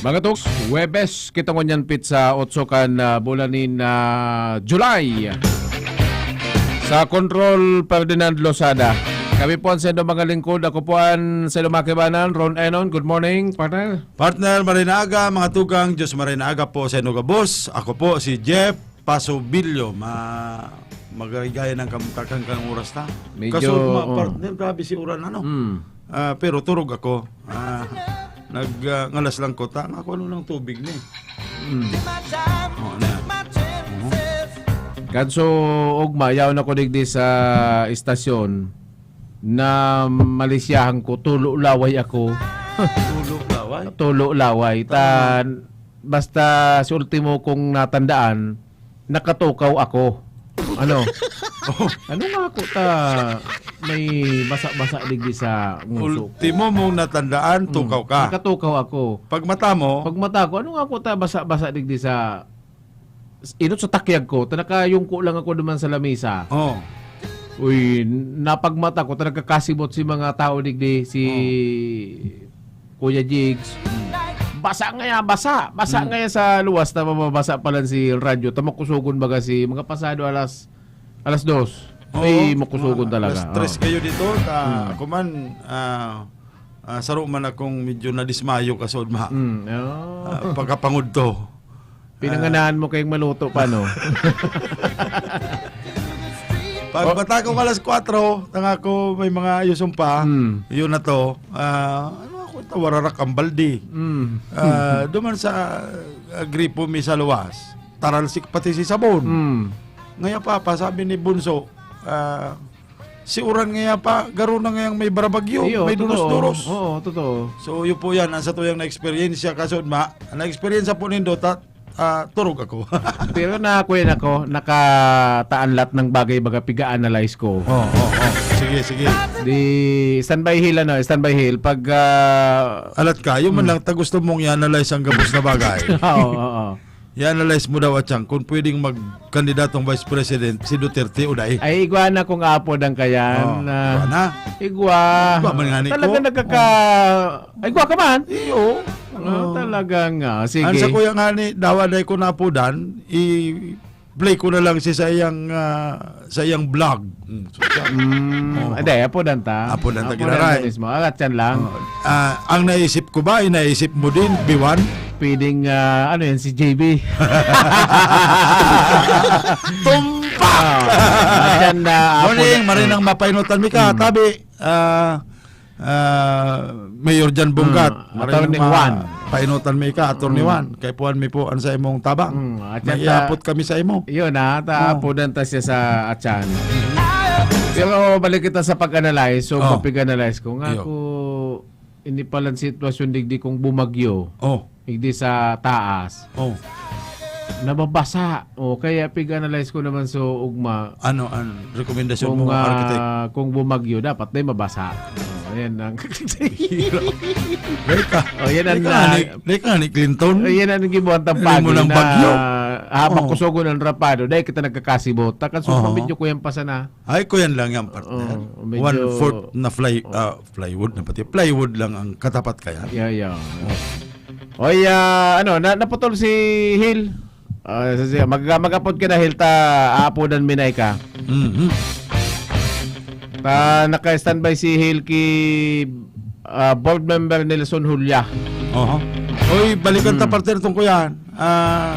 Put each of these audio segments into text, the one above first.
Mga toks, Webes, kita ko niyan pit sa 8 kan bulanin na July. Sa Control Ferdinand Losada. Kami po ang sendo mga lingkod. Ako po ang sendo makibanan, Ron Enon. Good morning, partner. Partner Marinaga, mga tugang, Diyos Marinaga po sa Enogabos. Ako po si Jeff Pasobilio. Magagaya ng kakangkang oras na. Medyo, Kaso partner, grabe si Uran ano. Pero turog ako. Ngalas lang ko. Ako ano ng tubig ni. Kadso ugma, yaw na ko digdi sa istasyon na malisyahan ko, tulo laway ako. Tulo laway? Tulo laway. Basta si ultimo kong natandaan, nakatukaw ako. Ano? Ano nga ako may basa-basa digdi sa nguso. Ultimo mong natandaan, tukaw ka. Nakatukaw ako. Pag mata mo, Ano nga ako basa-basa digdi sa inot sa takyag ko, nakayungko lang ako duman sa lamisa. Uy, napagmata ko, nagkakasibot si mga tao digdi, si Kuya Jigs. Basa nga yan, basa nga yan sa luwas na mababasa pala si radyo. Tamakusugon baga si mga pasado alas 2. Ay, makusugon talaga. Stress kayo dito. Ako man, saro man akong medyo nadismayo kasod ma. Pagkapangod to. Pinanganahan mo kayong maluto pa, no? Pag bata ko alas 4, tanga ko may mga ayusom pa. Yun na to. Ano ako ito? Wararak ang baldi. Duman sa gripo mi sa luwas. Taralsik pati si sabon. Ngayon pa, sabi ni Bunso, si Uran ngayon pa, garo na ngayong may barabagyo, Iyo, may duros-duros. Oo, totoo. So yun po yan, ang sa tuyang na-experience kasod ma. Na-experience po nindo, turog ako. Pero nakuha ako, nakataanlat ng bagay baga piga-analyze ko. Sige. Di standby hill standby hill pag Alat ka, yung man lang ta gusto mong i-analyze ang gabos na bagay. oo. I-analyze mo daw atyang kung pwedeng magkandidatong vice president si Duterte o dahi. Ay iguana kung apod ang kayan. Igwa man nga ni ko. Talaga Igwa ka man? Iyo. Talagang sige. Ang sa kuya nga ni dawaday ko na apodan, i-play ko na lang sa iyang vlog. Aday, apodan ta. Apodan ta ginaray. Agat yan lang. Ang naisip ko ba, inaisip mo din, Biwan? Pwedeng, ano yan, si JB. Tumpak! Diyan na Morning, marinang mapainutan mi ka. Tabi, Mayor Jan Bungat. Attorney Juan. Painutan mi ka, Attorney Juan. Kay puan mi po ang sa imong tabang. Naiapot kami sa imo. Yun apodan ta siya sa atyan. Pero balik kita sa pag-analyze. So, pag-analyze ko, nga ko, hindi palang sitwasyon digdi kong bumagyo. Hindi sa taas. Nababasa. Kaya pig-analyze ko naman so ugma. Ano rekomendasyon mo, architect? Kung bumagyo, dapat na mabasa. Ayan ang... Yan ang ni Clinton. Yan ang gibuhat ng pagi ng bagyo. Habang kusugo ng rapado, dahil kita nagkakasibot. Takan so, medyo ko yan pasa na. Ay, ko yan lang yan, partner. Medyo... 1/4 na plywood na pati. Plywood lang ang katapat kaya. Yeah. Oy, naputol si Hill. Mag-upload ka na, Hill, aapodan minay ka. Naka-standby si Hill board member Nelson Julia. Oy, balikan ta partner tong kuyan.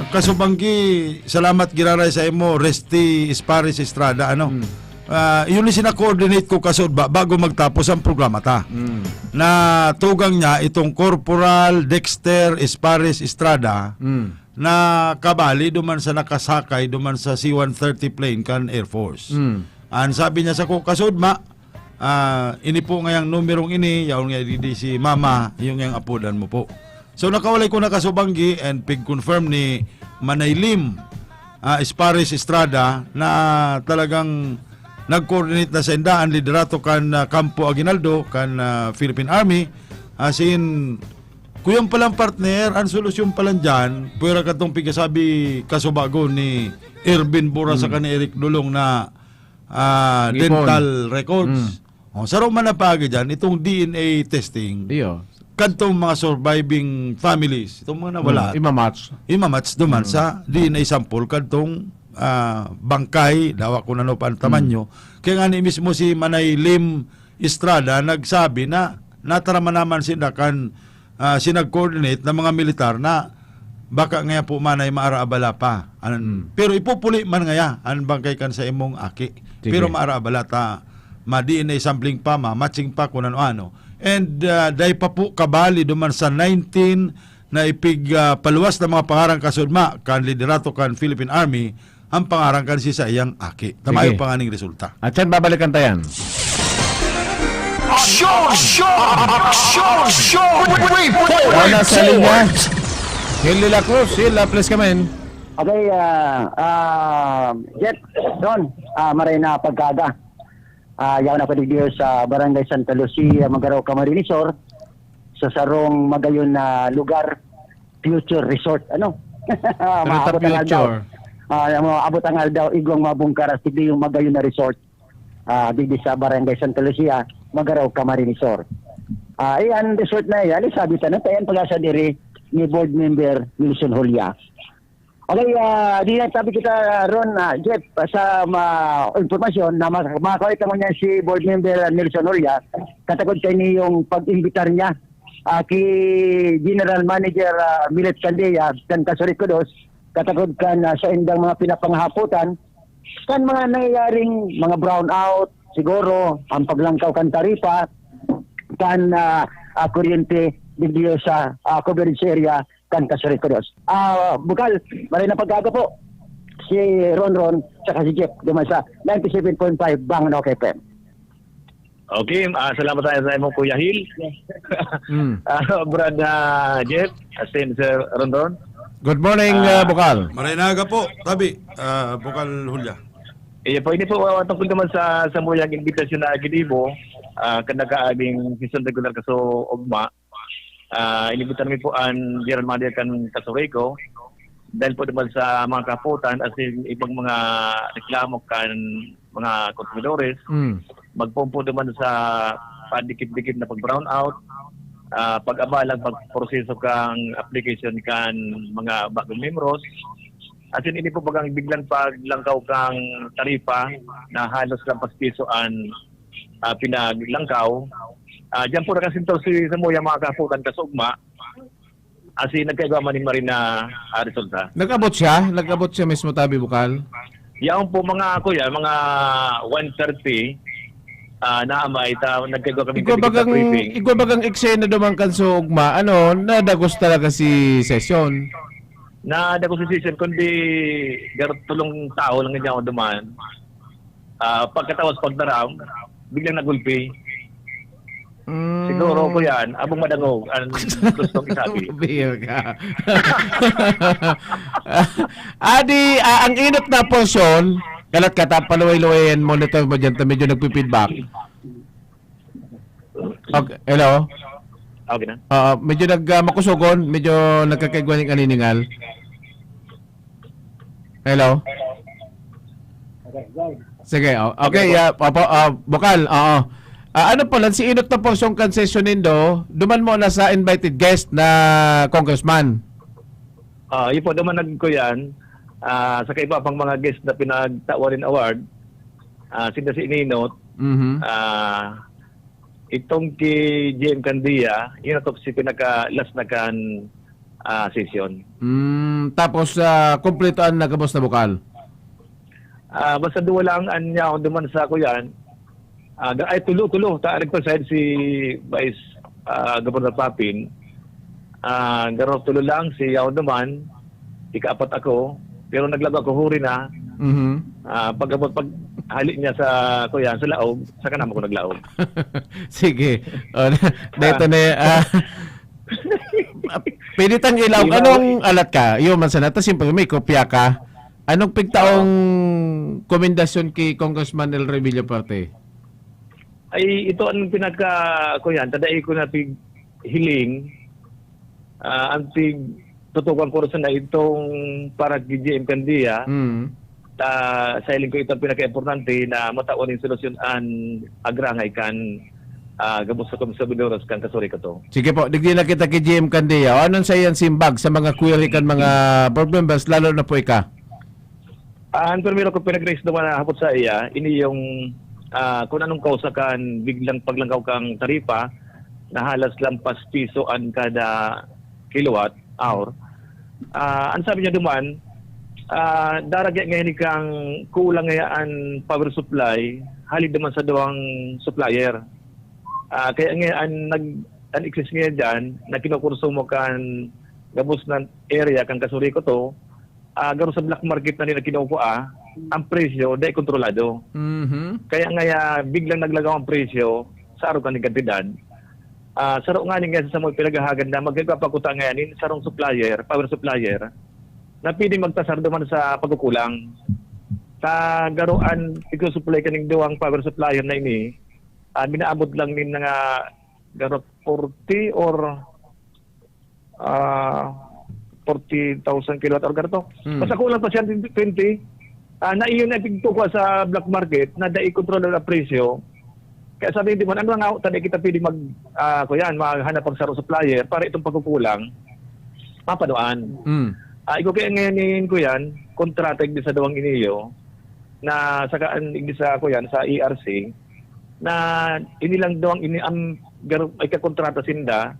Kasubanggi, salamat giraray sa imo, Resty Esparis Estrada, yun sina-coordinate ko kasod bago magtapos ang programa ta. Na tugang niya itong Corporal Dexter Esparis Estrada na kabali duman sa nakasakay duman sa C-130 plane kan Air Force. Ang sabi niya sa kasod ini po ngayang numerong ini, yaon nga di si Mama, yung yang apodan mo po. So nakawalay ko na kasubanggi and pig-confirm ni Manaylim Esparis Estrada na talagang nag-coordinate na sa indaan liderato kan Campo Aguinaldo kan Philippine Army as in kuyang palang partner ang solusyon palang dyan pwera katong pigasabi kasubago ni Ervin Bura sa kan Eric Dulong na dental records. Saro man na pagi dyan itong DNA testing. Iyo. kadtong mga surviving families, itong mga nawala, Imamatch. imamats duman sa DNA sample kadtong bangkay, dawa ko na no pa tamanyo. Kaya nga ni mismo si Manay Lim Estrada nagsabi na natarama naman sila kan sinag-coordinate ng mga militar na baka ngaya po manay maaraabala pa. Pero ipupuli man ngaya ang bangkay kan sa imong aki. Sige. Pero maaraabala ta ma-DNA sampling pa, ma-matching pa kung ano-ano. And dahil pa po kabali duman sa 19 na ipig paluwas ng mga pangarang kasudma kan liderato kan Philippine Army ang pangarang kan si sa iyang aki. Tamayo Sige. pa nganing resulta. At yan, babalikan tayan. Wala sa linya. Hill de la Cruz, Hill, please come in. Okay, Jet, Don, maray na pagkaga. Yaw na padigdiyo sa Barangay Santa Lucia, Magaraw, Camarinesor, sa sarong magayon na lugar, Future Resort. Ano? Ano ta future? Abot ang daw, igwang mabungkaras, tigdi yung magayon na resort. Digdi sa Barangay Santa Lucia, Magaraw, Camarinesor. Iyan, resort na yan, sabi sa natayan pag-asa diri ni board member Wilson Julia. Okay, di na sabi kita ron, Jeff, sa informasyon na makakita mo niya si board member Nelson Julia, katagod kayo yung pag-imbitar niya kay General Manager Milet Candea kan Kasurikudos, katagod kan sa indang mga pinapanghaputan, kan mga nangyayaring mga brownout, siguro, ang paglangkaw kan taripa, kan kuryente digdiyo sa coverage area kan Kasurikudos. Bukal, maray na pagkaga po si Ron saka si Jeff duman sa 97.5 Bang Nok FM. Okay, salamat tayo sa imong Kuya Hill. Brad Jeff, asin Sir Ron. Good morning, Bukal. Marinaga po, tabi, Bukal Hulya. Pwede po tungkol naman sa muyang imbitasyon na Gidibo, kanagaabing season regular kaso ugma. Inibutan namin po ang General Manager kan Kasureko dahil po naman sa mga kaputan as in ibang mga reklamo kan mga consumidores. Magpumpo naman sa padikit-dikit na pag-brown out, pag-abalag, pag-proseso kang application kan mga bagong membros. As in, hindi po bagang biglang paglangkaw kang taripa na halos lang paspisoan pinaglangkaw. Diyan po nakasintaw si Samuya mga kaputan kasugma. As in, nagkagawa ni Marina resulta. Nag-abot siya mismo, tabi, Bukal. Yan po mga kuya, mga 1:30 naamay nagkagawa kami briefing. Igwa bagang eksena dumang kanso ugma, nadagos talaga si session. Nadagos si session, kundi tulong tao lang niya ako duman. Pagkatawas pagdaram, biglang nagulpi. Siguro ko yan, abong madangog ang gustong isabi. Beer ka. Adi, ang inot na porsyon, kalat ka paluway-luwayan, monitor mo dyan, medyo nagpipidback. Okay, hello? Okay na. Medyo makusugon, medyo nagkakaigwan ng aliningal. Hello? Sige, okay, Bukal, ano po lang, si inot na porsyong concession nindo, duman mo na sa invited guest na congressman. Yun po, duman ko yan. Sa kaiba pang mga guest na pinagtawarin award, sila si Ininot, itong kay JM Candia, yun na si pinaka-last na kan session. Tapos, kumpletoan na kabos na Bukal. Basta duwa lang anya duman sa kuyan. Ay tulo taarig pa side si Vice Governor Papin. Garo tulo lang si Yaw duman, ikaapat ako, pero naglago ako huri na. Pag halik niya sa kuyan sa laog, sa kanamo ko naglaog. Sige. Dito na pwede tang ilaw. Anong alat ka? Yung mansanata, siyempre may kopya ka. Anong pigtaong komendasyon kay Congressman El Revilla Parte? Ay ito ang kuyan, tadai ko na hiling ang tutukan ko sa na itong para GGM Candia. Sa hiling ko ito pinaka-importante na mataon yung solusyon an agrangay kan gabos sa komisabidoros kang kasuri ko to. Sige po, digdi na kita kay GM Candia. Anong sa iyan simbag sa mga query kan mga board members, lalo na po ika? Ang primero ko pinag-raise naman na hapot sa iya, ini yung kung anong kausa kan biglang paglangkaw kang taripa na halas lampas piso an kada kilowatt hour. Ang sabi niya duman, daragya ngayon kang kulang ngayaan power supply, halid naman sa duwang supplier. Kaya ngayon, nag-exist ngayon dyan, na kinukurso mo kan gabos ng area kang kasuri ko to, garo sa black market na nila kinukuha, ang presyo, dahil kontrolado. Kaya ngayon, biglang naglagaw ang presyo sa araw ka ng kantidad. Saro nga ngayon sa mga pinaghahagan na magkakapakuta ngayon, sarong supplier, power supplier, na pwede magtasar naman sa pagkukulang. Sa garuan, ikaw-supply ka ng duwang power supplier na ini, binaabot lang din nga garo 40 or 40,000 kilowatt hour ganito. Basta kulang pa siya 20. Na iyon na ipigtuko sa black market na dai kontrol ang presyo. Kaya sabi din mo, ano nga tadi kita pwede maghanap ang saro supplier para itong pagkukulang mapanuan. Iko kaya ngayon ko yan, kontrata din sa dawang iniyo na sakaan din sa ko yan sa ERC na inilang daw ang ang ay kakontrata sinda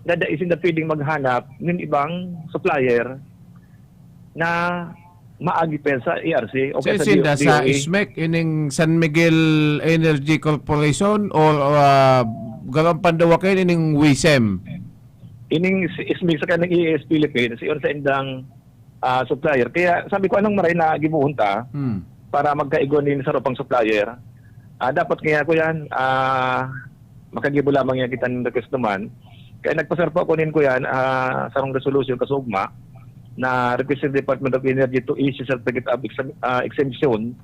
na daisin na pwedeng maghanap ng ibang supplier na maagi pa sa ERC o Sa sinda sa DOE. ISMEC, ining San Miguel Energy Corporation or garang pandawakin ining WISEM? Ining ismig sa kanang EAS Philippines iyon sa indang supplier. Kaya sabi ko anong maray na gibuhunta para magkaigon din sa ropang supplier. Dapat kaya ko yan, makagibo lamang yan kita ng request naman. Kaya nagpasar po ako ko yan sarong resolution kasugma na request the Department of Energy to issue certificate of exemption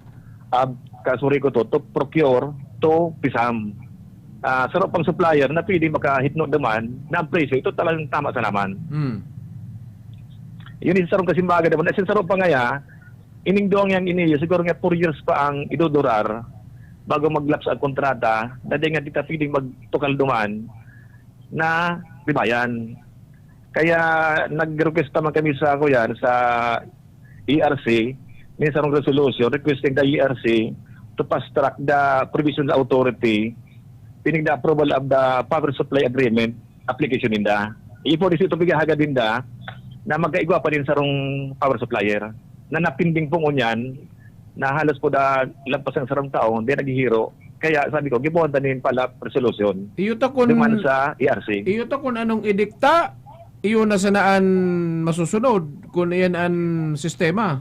kasuri ko to procure to PISAM. Sarap pang supplier na pwede makahitno naman na ang presyo, ito talagang tama sa naman. Yun yung sarong kasimbaga naman. Asin sarap pa ngaya, ining doang yang iniyo, siguro nga 4 years pa ang idodorar bago maglaps ang kontrata, dahil nga dita pwedeng magtukal duman na ribayan. Kaya nag-request naman kami sa ako yan, sa ERC, may sarong resolution requesting the ERC to fast track the provisions authority pining the approval of the power supply agreement application ninda. Ipo-dis ito pigahaga dinda na magkaigwa pa din sarong power supplier na napinding pong unyan na halos po da lampas ang sarang taon, di naghihiro. Kaya sabi ko, gibuhan tanin pala resolution. Iyo ta kun Duman sa ERC. Iyo ta kun anong idikta, iyo na sanaan masusunod kung iyan ang sistema.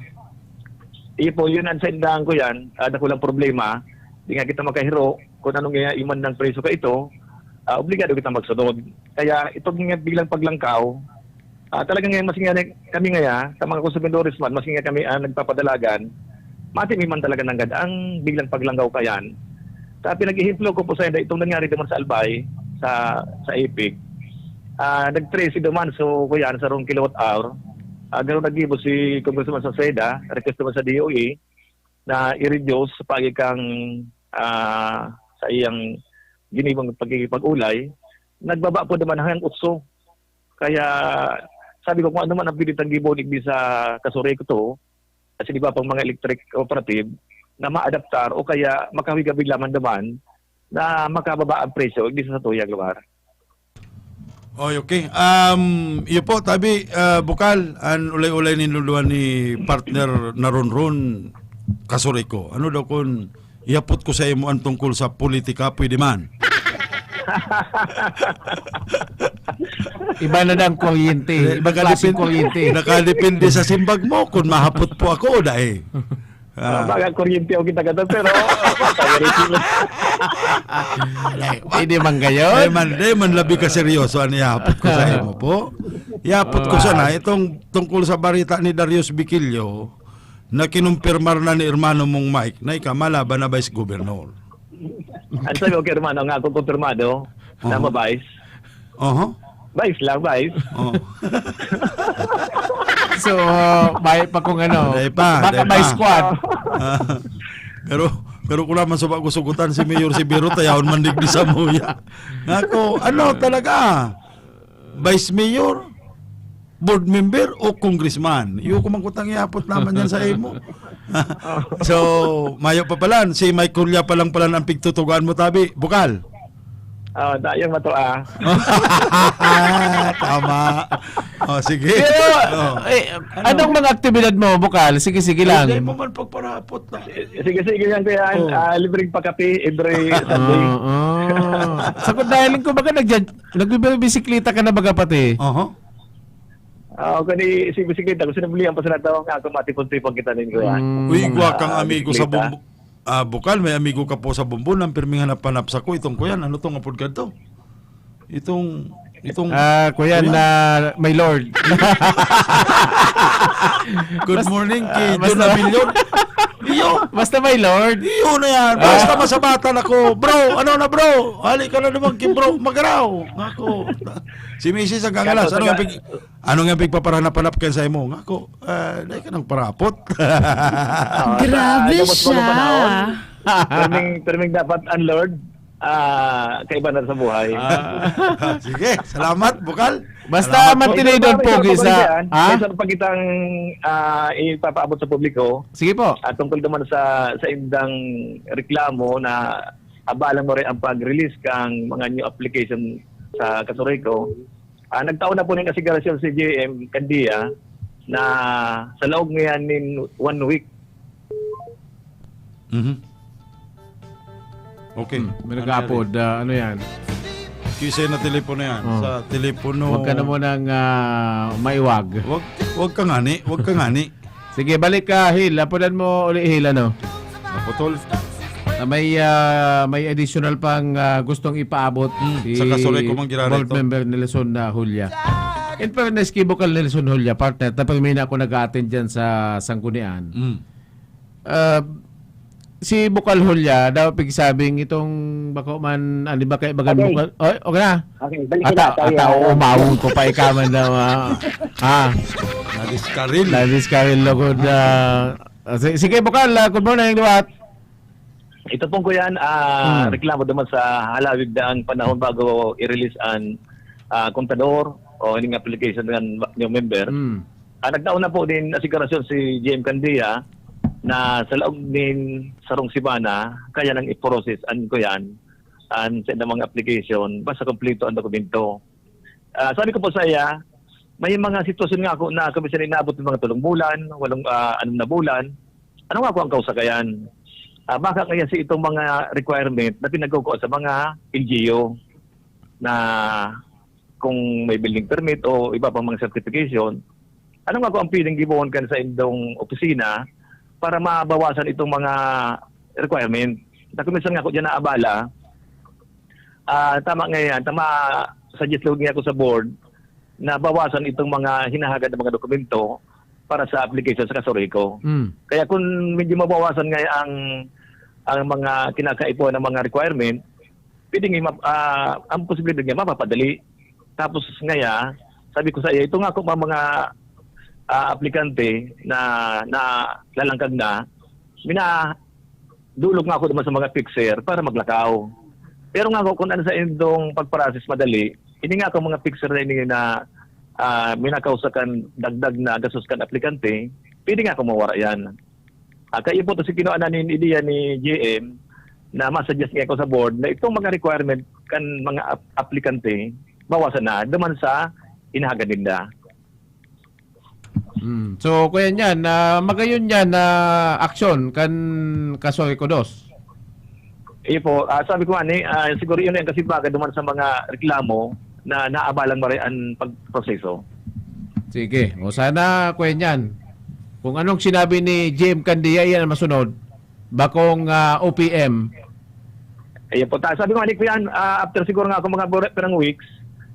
Ipo, yun ang sendang ko yan. Dako lang problema. Di nga kita makahiro kung anong iman ng preso ka ito, obligado kita magsunod. Kaya ito nga biglang paglangkaw, talagang ngayon masing nga kami nga sa mga konsumidores man, masing nga kami nagpapadalagan, matimi man talaga ng ang biglang paglangkaw ka yan. Tapi nag-ihimplo ko po sa itong nangyari naman sa Albay, sa EPIC. Nag-trace naman, so ko yan, sa rong kilowatt hour. Ganoon nag-ibo si Congressman Saseda, request naman sa DOE, na i-reduce pagikang sa iyang ginibang pag-ulay. Nagbaba po naman hanggang 8. Kaya sabi ko kung ano man ang pilitang gibonig sa kasuri ko to, kasi di ba pang mga electric cooperative, na ma-adaptar o kaya makawigabig laman naman na makababa ang presyo hindi sa tuyang lugar. Okay. Iyo po, tabi, bukal, an ulay-ulay niluluan ni partner na ron kasuri ko. Ano daw kung iapot ko sa imo ang tungkol sa politika, pwede man? Iba na ng kuryente. Ibang klaseng kuryente. Nakadepende sa simbag mo kung mahapot po ako dahil. Baga kuryente o kita kata pero Pwede man gayon. Di man labi ka seryoso ang iapot ko sa imo po. Iapot ko sana itong tungkol sa barita ni Darius Biquillo na kinumpirmar na ni hermano mong Mike na ikamalaban na vice governor. ang sabi ko kay hermano nga ako kumpirmado na mabais. Vice lang, vice. So, bahay pa kung ano. Day pa. Baka by squad. Pero Pero kung naman sa gusugutan si Mayor Sibiro, tayahon man digdi sa muya. Ako, ano talaga? Vice Mayor, board member o congressman? Iyo ko mangkutang iapot naman yan sa imo. So, mayo pa pala, si Mike Culya pa lang pala ang pigtutugan mo, tabi. Bukal. Dayang mato Tama. Sige. Pero, anong mga aktibidad mo, Bukal? Sige lang. Hindi mo man pagparapot na. Sige yan ko yan. Libreng pakape every Sunday. Sakot dahil ko baka nagbibisikleta ka na baga pati. Kani si bisikleta ko sinabulian pa sa nato nga ako matipon-tipon kita ninyo yan. Uy, gwa kang amigo sa Bukal, may amigo ka po sa Bumbon ang pirming hanap-hanap sa ko. Itong kuyan, ano tong apod ka to? Itong kuyan na my lord. Good morning kay John Abilion. Iyo, Basta my lord. iyo na yan. Basta masabatan ako. Bro, ano na bro? Hali ka na naman kay bro, magaraw. Ako. Si Mrs. ang kangalas. Ano nga pigpaparanap-hanap kayo sa imo? Ako, dahil ka nang parapot. Grabe siya. Perming dapat unlord. Kaiba na sa buhay. Sige, salamat, Bukal. Basta mantinay doon pogi sa... May pa kitang ipapaabot sa publiko. Sige po. At tungkol naman sa indang reklamo na abalang mo rin ang pag-release kang mga new application sa Kasureco. Nagtaon na po ng asigarasyon si JM Candia na sa loob ngayon in 1 week. Okay. May nag-upload. Ano yan? Kisay na telepono yan. Sa telepono. Huwag ka na munang maiwag. Wag ka ngani. Sige, balik ka, Hil. Apunan mo uli, Hil, ano? Naputol. May additional pang gustong ipaabot sa Kasureco mang ginarito. board member Nelson Hulya. In fairness, kay Bukal Nelson Hulya, partner, tapos may na ako nag-attend dyan sa Sanggunian. Si Bukal Hulya, daw pigsabing itong bako man, ano ba kayo bagan Okay. Bukal? Okay na. Okay, balikin na tayo. Ata, umawong ko pa ikaman daw. Nadiskaril. Nadiskaril lagod. Sige, Bukal, good morning, Duat. Ito pong ko yan, reklamo naman sa halawig na ang panahon bago i-release ang kontador o ining application ng new member. Nagtaon na po din asigarasyon si JM Candia na sa loob din sarong Sibana, kaya nang i-process an ko yan ang sa mga application basta kompleto ang dokumento. Sabi ko po sa iya, may mga sitwasyon nga ako na kami sila inaabot ng mga 3 bulan, 6 na bulan. Ano nga ako ang kausagayan? Baka kaya si itong mga requirement na pinagawa sa mga LGU na kung may building permit o iba pang mga certification, ano nga ako ang piling gibuon kan sa indong opisina para mabawasan itong mga requirement. Nakumisan nga ako dyan na abala. Tama ngayon, suggest lang niya ako sa board na bawasan itong mga hinahagad na mga dokumento para sa application sa Kasureco. Kaya kung medyo mabawasan ngayon ang mga kinakaipuan ng mga requirement, pwedeng ang posibilidad niya mapapadali. Tapos ngayon, sabi ko sa iyo, ito nga kung mga aplikante na lalangkag na, dulog nga ako naman sa mga fixer para maglakaw. Pero nga kung ano sa indong pagprocess madali, hindi nga ako mga fixer na hindi na minakausakan dagdag na gastos kan aplikante, pwede nga ako mawara yan. Kaya po ito si kinuanan ni ideya ni JM na masuggest nga ako sa board na itong mga requirement kan mga aplikante, bawasan na, duman sa inahagad nila. So, kuya niyan, magayon niyan na aksyon kan Kasureco 2. Po, sabi ko siguro yun yung kasibagan duman sa mga reklamo na naabalang maray ang pagproseso. Sige, o sana kuya niyan, kung anong sinabi ni JM Candia, yan ang masunod. Bakong OPM. Po, sabi ko yan, after siguro nga ako mga perang weeks,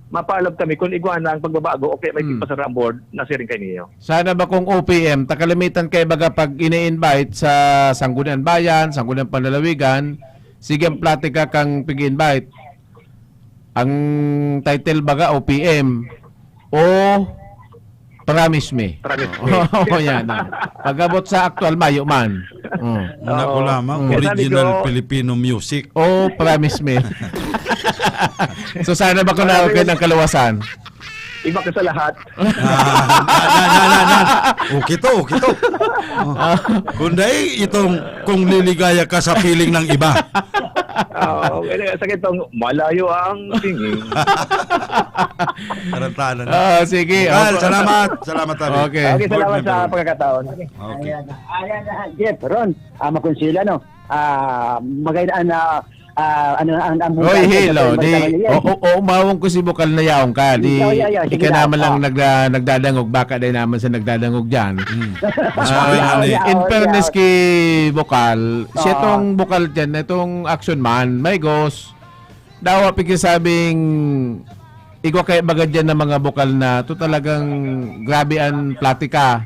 mapalab kami kung iguana ang pagbabago, okay, may pasara ang board na siring kay niyo. Sana ba kung OPM, takalimitan kay baga pag ini-invite sa Sangguniang Bayan, Sangguniang Panlalawigan, sige ang platika kang pig-invite. Ang title baga OPM o Promise me. Promise me. Oo, yan. Pag-abot sa actual, mayo man. Una ko lamang, Kaya sabi original ko- Filipino music. Oh, promise me. So sana ba ko na ng kaluwasan? Iba ka sa lahat. Okay to. Kundi kung liligaya ka sa feeling ng iba. Sakit tong malayo ang tingin. Tarantanan. Sige. Salamat Ari. Okay. Okay, salamat Board sa member. pagkakataon. Okay. Ayan, Jeff, Ron, makonsila, no? Magayaan na, ang Hoy, hello. Umawang ko si Bukal na yaong ka. Di Sige ka na. naman lang nagdadangog. Baka din naman sa nagdadangog dyan. Mas makinan eh. In fairness kay Bukal, siya tong Bukal dyan, itong action man, may ghost. Dawa sabing igwa kay bagad dyan ng mga Bukal na to talagang grabe ang platika.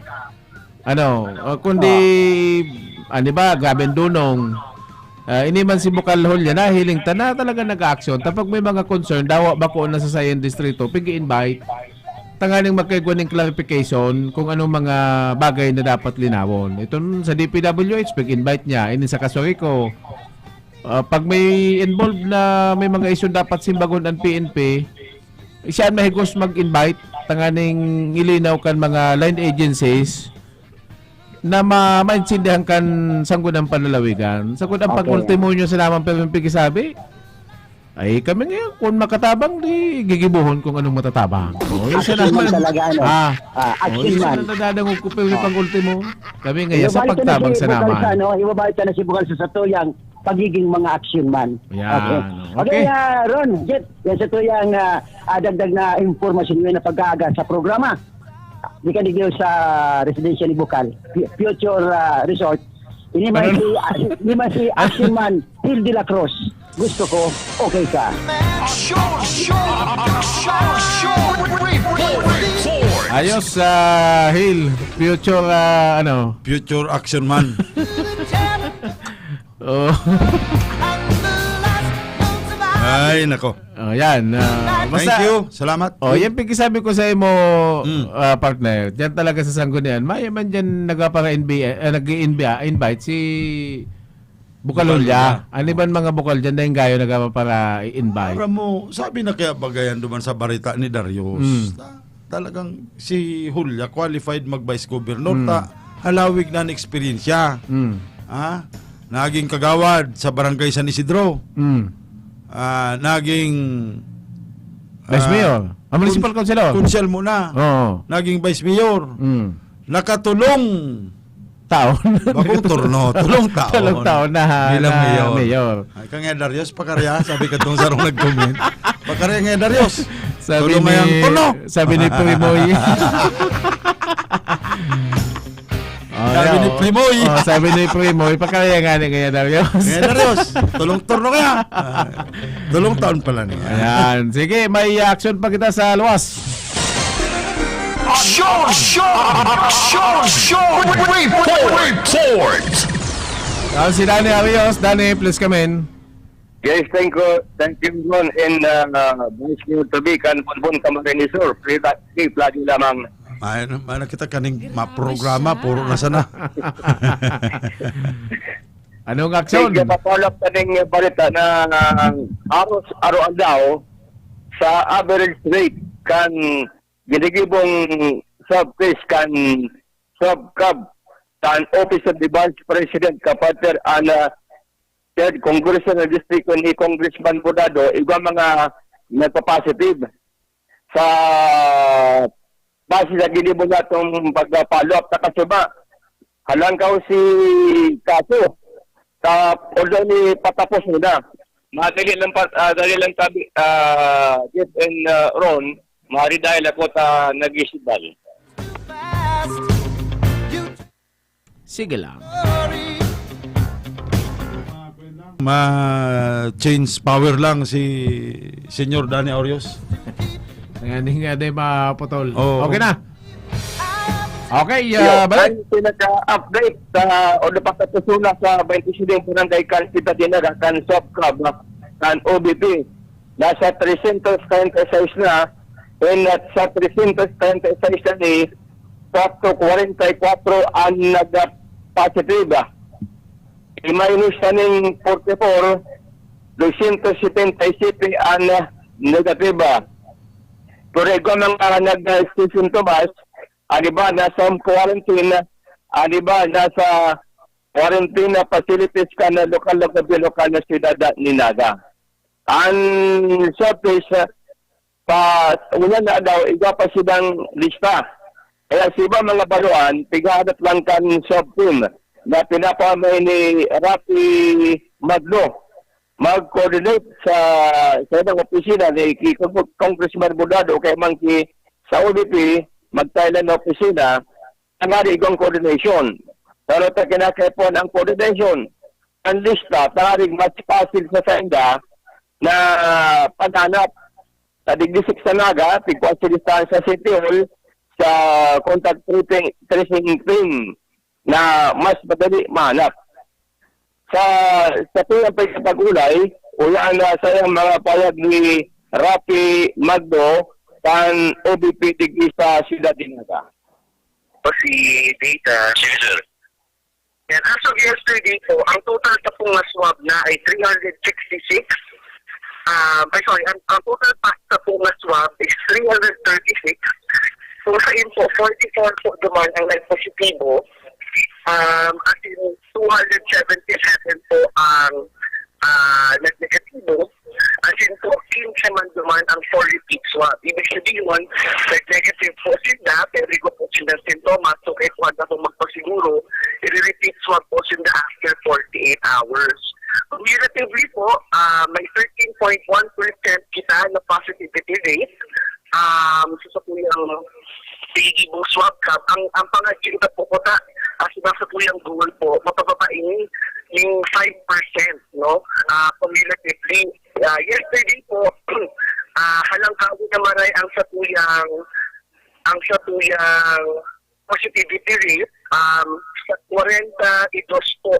Kundi, ba, grabe ang dunong. Ini man si Bukal Hulya na hiling na talaga nag-action. Tapos may mga concern, dawa ba ko na sa Sayan Distrito, pigi-invite. Tanganing magkaigwa ng clarification kung anong mga bagay na dapat linawon. Ito sa DPWH, pig-invite niya. Ini sa Kasoriko. Pag may involved na may mga issue dapat simbagon ang PNP, siya mahigos mag-invite. Tanganing ilinaw kan mga line agencies na maintindihan kan sanggol ng panlalawigan. Sagod ang pag-ultimo nyo sa lamang pigisabi, ay kami ngayon, kung makatabang, di gigibuhon kung anong matatabang. Action man talaga, ano? Action man. Isa na nadadangog ko pa yung pag-ultimo. Kami ngayon sa pagtabang sa naman. Ibabalik ka na si Bukal sa tuyang pagiging mga action man. Yan. Okay, Ron, Jet, yan sa tuyang dagdag na informasyon nyo na pag-aaga sa programa. Di ka digyo sa residensya ni Bukal, Future Resort. Ini man si Action Man, Hill de la Cruz. Gusto ko, okay ka. Ayos Hill, Future Future Action Man. Oh. Ay, nako. Yan. Thank you. Salamat. Yan pigisabi ko sa imo, partner. Diyan talaga sa sanggunian. May man diyan nag-invite si Bukalulya. Ano ba mga Bukal diyan na yung gayo para i-invite? Para mo, sabi na kaya bagayan duman sa barita ni Darius. Talagang si Hulya qualified mag-vice governor. Halawig na experience siya. Naging kagawad sa barangay San Isidro. Naging Vice Mayor. Municipal Councilor. Council muna. Oo. Naging Vice Mayor. Nakatulong Taon. bagong turno. Tulong taon. Tulong taon na bilang mayor. Ay, kang Darius, pakarya. Sabi ka itong sarong nag-comment. Pakarya nga Darius. Sabi Tulong mayang turno. Sabi ni Primoy. Sabi ni Primoy. Sabi ni Primoy, pakaya nga ni kaya Darius. Nga Darius, tulong turno kaya. Tulong taon pala niya. Ayan. Sige, may action pa kita sa luwas. Report! Si Danny Arios. Danny, please come in. Yes, thank you, Ron, and Vice Mayor Tabi, kan Bonbon Camarinesor, free lagi lamang. Mana kita kaning maprograma, puro na sana. Anong action? Sige, papalap kaning balita na araw daw sa average rate kan ginigibong sub-case kan sub-cab kan Office of the Vice President kapatid ana third Congressional District ni Congressman Bordado, iba mga nagpa-positive sa base sa ginibo niya itong pag-follow up na kasuba. Halangkaw si Kaso. Although ni patapos muna. Madali lang tabi, Jeff and Ron, mahari dahil ako nag-isibal. Sige lang. Ma-change power lang si Senyor Danny Arios. Hindi nga din maputol. Oo. Okay na. Okay, balik. Ang pinaka-update o napakatusula sa 27 Barangay Kalsita Dinaga kan SOPCAB kan OBP. Nasa 336 na and at sa 336 na ni 444 ang nag-positive. I-minus taning 44, 277 ang negative. Pero ikaw mga nag-symptoms, ba nasa quarantine, ba nasa quarantine na facilities ka na lokal na siyudad ni Naga. Ang surface, una na daw, iga pa silang lista. Kaya sa iba mga baluan, tigadat lang kan sub-team na pinapamay ni Rafi Maglo. Mag-coordinate sa ng opisina ni Congressman Budado kay Mangki sa ODP, mag-Thailand na opisina, ang hari igong coordination. Pero ito kinakepon ang coordination. Ang lista, taring mas pasil sa senda na paghanap sa digdisik sa Naga, tigkwasilistaan sa City Hall sa contact tracing team na mas madali mahanap. Sa tuyang pagkapag-ulay, ulaan na sa mga payag ni Rafi Magdo kan OBP digdi sa Ciudad de Naga. Si data. Sige, sir. And as of yesterday po, ang total sa pong swab na ay 366. Ang total pass sa pong swab is 336. So sa info, 44 po duman ang nag-positibo. As in 277 po ang nag-negatibo. As in 14 man duman ang 4 repeat swab. Ibig sabihin, nag-negative po sila, pero ko po sila sintomas. So kahit wag na po magpasiguro, i-repeat swab po sila after 48 hours. Cumulatively po, may 13.1% kita na positivity rate. Sa po yung PGB swab cup, ang pangaging po po as nasa po yung goal po, mapapapain yung 5%, no? Cumulatively. Yesterday po, halang kawi na maray ang satuyang positivity rate, sa 42 po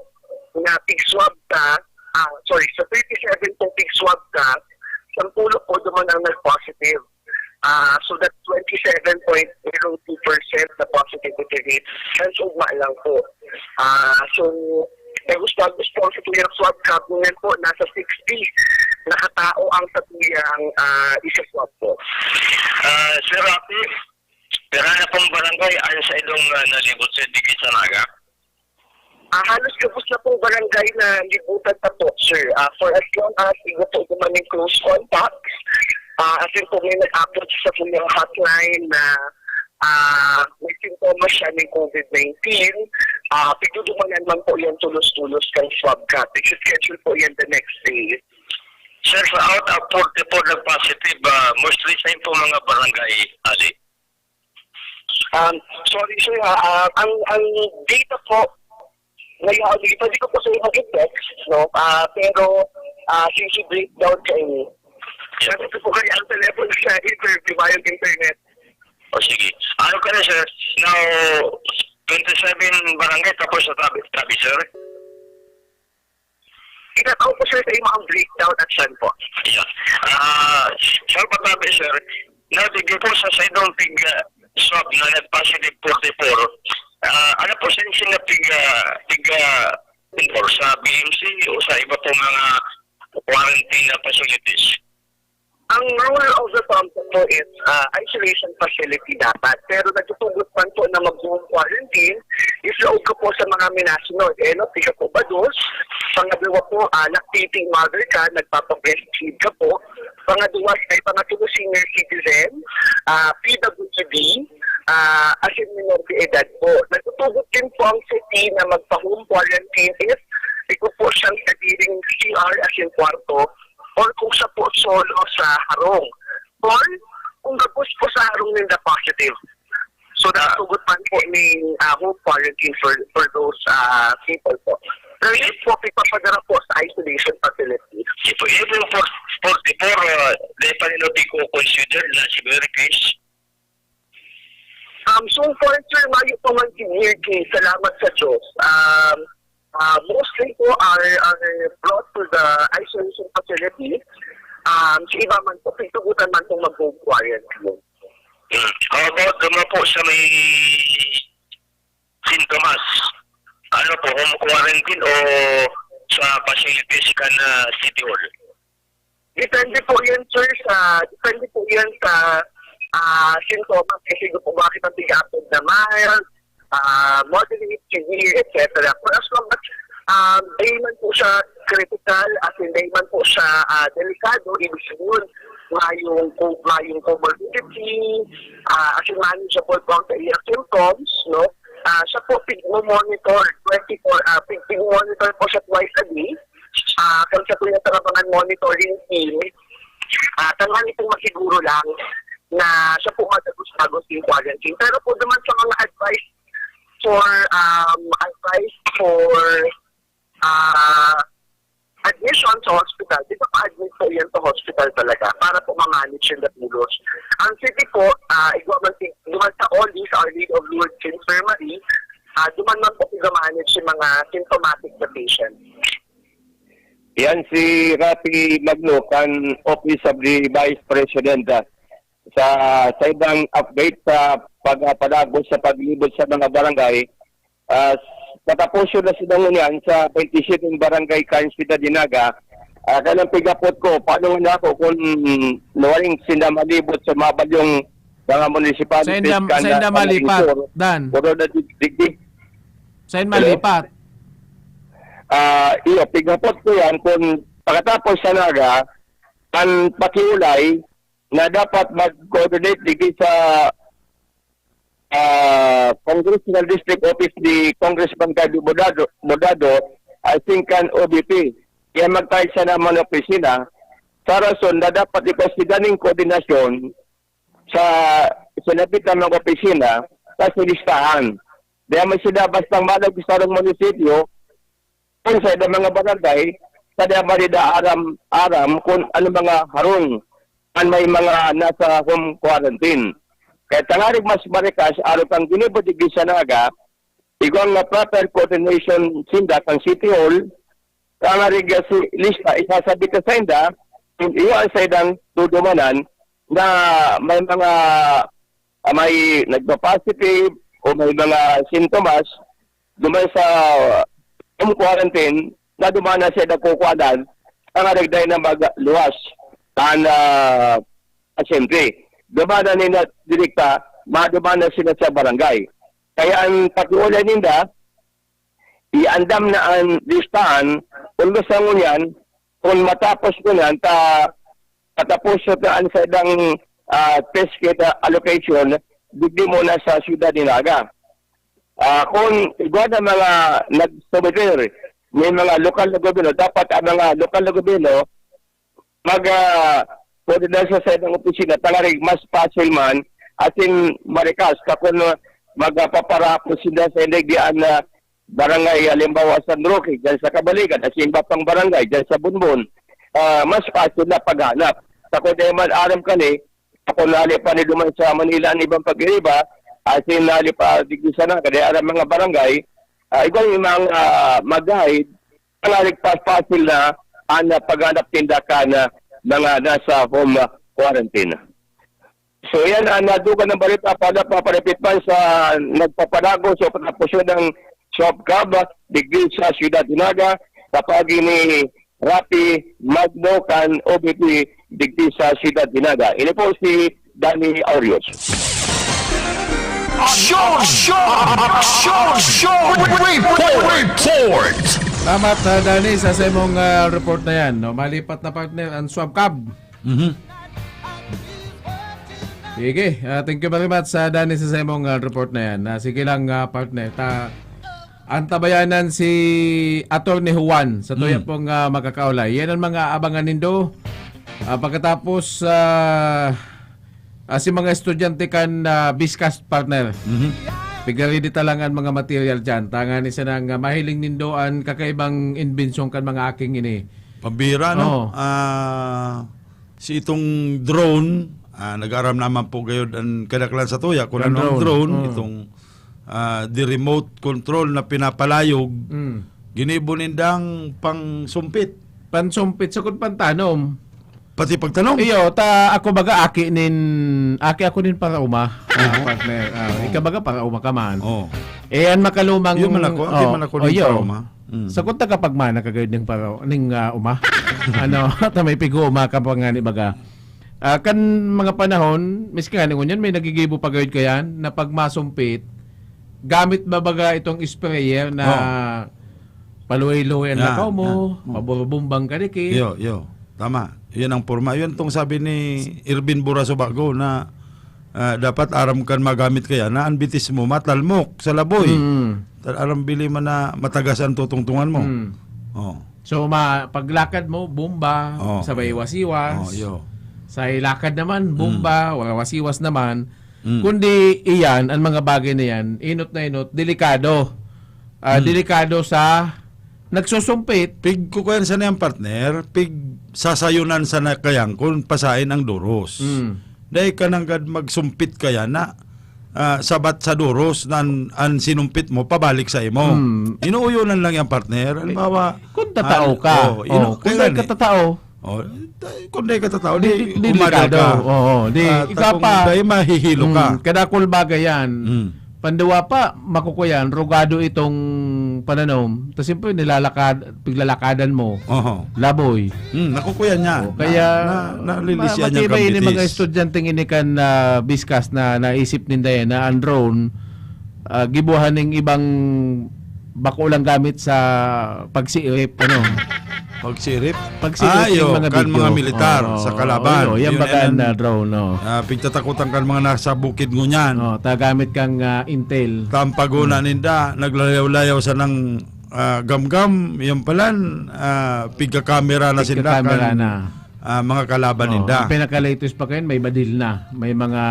na pig swab ka, sa 37 po pig swab ka, 10 po duman ang nag-positive. So that's 27.02% na positivity rate. Hence, ugma lang po. So, gusto sa tuyang swab cup, ngayon po, nasa 60 na katao ang sa tuyang isa-swab po. Sir Rafi, pero na pong barangay ayon sa ilong nalibot sa Digit sa Naga? Halos kapos na pong barangay na libutan pa po, sir. For as long as igo po dumaning close contacts, as in po may nag-upload sa yung hotline na may sintomas siya ng COVID-19, pitudumanan man po yan tulos-tulos kang swab cut. I-schedule po yan the next day. Sir, sa out of 44 na positive, mostly sa po mga barangay, Ali? Sorry sir, ang data po, ngayon, hindi ko po sa iyo mag-text, no? Pero, since breakdown kayo, sabi ko po kayo ang telephone sa interview ba yung internet? O sige. Ano ka na, sir? Now, 27 barangay tapos sa tabi, sir? Itatawag po sir sa iyo ang breakdown at saan po. Yeah. Sa patabi, sir, nabigay po sa saydong swab na nag-positive 44. Ano po sa inyo na tiga sa BMC o sa iba pong mga quarantine na facilities? Ang rule of the thumb po is isolation facility dapat. Pero nagtutugot man po na mag-home quarantine, islaog ko po sa mga minasunod. Tiga po ba dos? Pangalawa po, lactating mother ka, nagpapabreastfeed ka po. Pangalawa ay pangatulo senior citizen, PWD, as in minority edad po. Nagtutugot din po ang city na magpa-home quarantine if ito po siyang sariling CR as in kwarto, or kung sa po solo sa harong. Or kung gabos po sa harong nila positive. So natutugot man po ni home quarantine for those people po. Pero yes po, ipapadara po sa isolation facility. Ito yung 44, di pa nila di ko consider na severe case? So far, sir, mayo po man severe case. Salamat sa Diyos. Mostly po are brought to the isolation facility. Sa iba man po, pitugutan man po mag-home quarantine. How about naman po sa may sintomas, ano po, home quarantine o sa facilities ka na City Hall? Depende po yan, sir, sa sintomas. Kasi kung bakit ang tigapod na mild, moderate, severe, etc. For as long as di man po siya critical at hindi man po siya delikado, ibig sabihin yung comorbidity, as in manageable po ang kanyang symptoms, no? Siya po pig-monitor 24, pig-monitor po siya twice a day. Kung sa tuwing tarabangan monitoring team, tanghali po masiguro lang na siya po matagos-tagos yung quarantine. Pero po naman sa mga advice for admission sa hospital, di ba pa-admit po yan sa hospital talaga para po ma-manage yung dapulos. Ang city po, duman sa Ollis, Our Lady of Lourdes Infirmary, duman man po i-manage yung mga symptomatic na patient. Yan si Rafi Maglocan, Office of the Vice President, sa ibang update sa pagpadagos sa paglibot sa mga barangay. Patapos yun na sinangunyan sa 27 barangay Kansita Dinaga. Kailang pigapot ko, paano nga ako kung nawaling sinamalibot sa mga balyong mga municipalities. Saan na malipat, Dan? Puro na digdig. Saan malipat? Iyo, pigapot ko yan kung pagkatapos sa naga, ang pakiulay na dapat mag-coordinate digdi sa Congressional District Office ni Congressman Cardo Modado, I think kan OBP. Kaya magtayo siya naman ng opisina sa rason na dapat ipasiganing koordinasyon sa sinabitan ng opisina sa silistahan. Dahil may sinabas ng malag sa munisipyo kung sa mga barangay sa marida aram kung ano mga harong ang may mga nasa home quarantine. Kaya tangarig mas marikas, araw kang ginibod sa naga, igong na proper coordination sinda kang City Hall, tangarig si lista, isasabi ka sa inda, iyo ang sa idang tudumanan na may mga may nagpa-positive o may mga sintomas duman sa home quarantine na dumana siya nagkukwanan, tangarig dahil na magluwas ang asyempre. Dumana nila direkta, madumana sila sa barangay. Kaya ang pakiulay nila, iandam na ang listahan, kung gusto mo yan, kung matapos ko yan, patapos na sa idang test kit allocation, bigdi mo na sa Ciudad Dinaga. Kung igwa na mga nag-submitter, may mga lokal na gobyerno, dapat ang mga lokal na gobyerno, koordinasyon sa isang opisina, talagang mas pasil man ating marikas kapag magpaparapos sila sa inigdian na barangay, halimbawa San Roque, dyan sa Kabaligan, at iba pang barangay, dyan sa Bunbon, mas pasil na paghanap. Kapag naman aram ka ni, ako nali pa ni duman sa Manila ang ibang pag-iriba, asin nali pa digdi sana, kaya aram mga barangay, ibang mga mag-guide, talagang pasil na ang paghanap tindakan na mga nasa home quarantine. So yan, nadugan ng balita para paparepit pa sa nagpapadago sa patapos ng shop cab digdi sa Ciudad Dinaga kapag ni Rafi Maglocan OBP digdi sa Ciudad Dinaga. Ini po si Danny Aurios. Report! Salamat, Danny, sa imong report na yan. No? Malipat na partner ang swab cab. Sige, thank you very much, Danny, sa imong report na yan. Sige lang, partner. Antabayanan si Attorney Juan sa tuya pong makakaulay. Yan ang mga abangan nindo. Pagkatapos, si mga estudyante kan Biscas, partner. Pigari dita lang ang mga material dyan. Tangan isa ng mahiling nindoan kakaibang inbensyon kan mga aking ini. Pabira, no? Si itong drone, nag-aram naman po kayo ang kadaklan sa tuya. Kung ano ang drone, itong the remote control na pinapalayog, ginibunindang pang sumpit. Pansumpit sa pantanom. Pati pagtanong. Iyo, ako baga aki ako nin para uma. Partner. Ikaw baga para uma ka man. Ang makalumang Yun man ako, di man ako din yo. trauma. Sa kunta kapag man nakagayod ning para ning uma. Ano, ta may pigo uma ka pa nga ni baga. Kan mga panahon, miski nga ningon yan, may nagigibo pa gayud kayan na pag masumpit, gamit ba baga itong sprayer na paluway-luway ang lakaw mo, mabubumbang ka dikit. Yo. Tama. Yan ang forma. Yun tong sabi ni Irvin Buraso Bago na dapat aram kan magamit kaya na anbitis mo matalmok sa laboy. Aram bili man na matagasan tutungtungan mo. Oh. So paglakad mo, bumba, sabay wasiwas. Yo. Sa ilakad naman, bumba, wasiwas naman. Kundi iyan, ang mga bagay na yan, inot na inot, delikado. Delikado sa nagsusumpit. Pig kukuyan sa niyang partner, pig sasayunan sa na kayang kung pasain ang duros. Dahil ka nang magsumpit kaya na sabat sa duros na ang sinumpit mo, pabalik sa imo. Inuuyonan lang yung partner. Halimbawa, Kung tatao ka. Kung kaya ka tatao. Kung di ka tatao, di Delikado. umadal ka. Di, ikaw Kung pa. di mahihilo ka. Kadakol bagay yan. Pandawa pa, makukuyan, rogado itong pananom. Tapos siyempre, piglalakadan mo. Laboy. Nakukuyan niya. Kaya, nalilisyan niya matibay ini mga kambitis. estudyanteng ini kan biskas na naisip ninda yan na ang drone, gibuhan ng ibang bakulang gamit sa pagsirip, Pagsirip? Pagsirip yung mga kan video. mga militar sa kalaban. Yan Yun baga yan. na drone, Pigtatakutan kan mga nasa bukid ngunyan. tagamit kang intel. Tampaguna ninda, naglayaw-layaw sa ng gamgam, yung palan, pigka-camera na sila Kamera kan na. mga kalaban ninda. Ang pinaka-latest pa kayo, may badil na. May mga...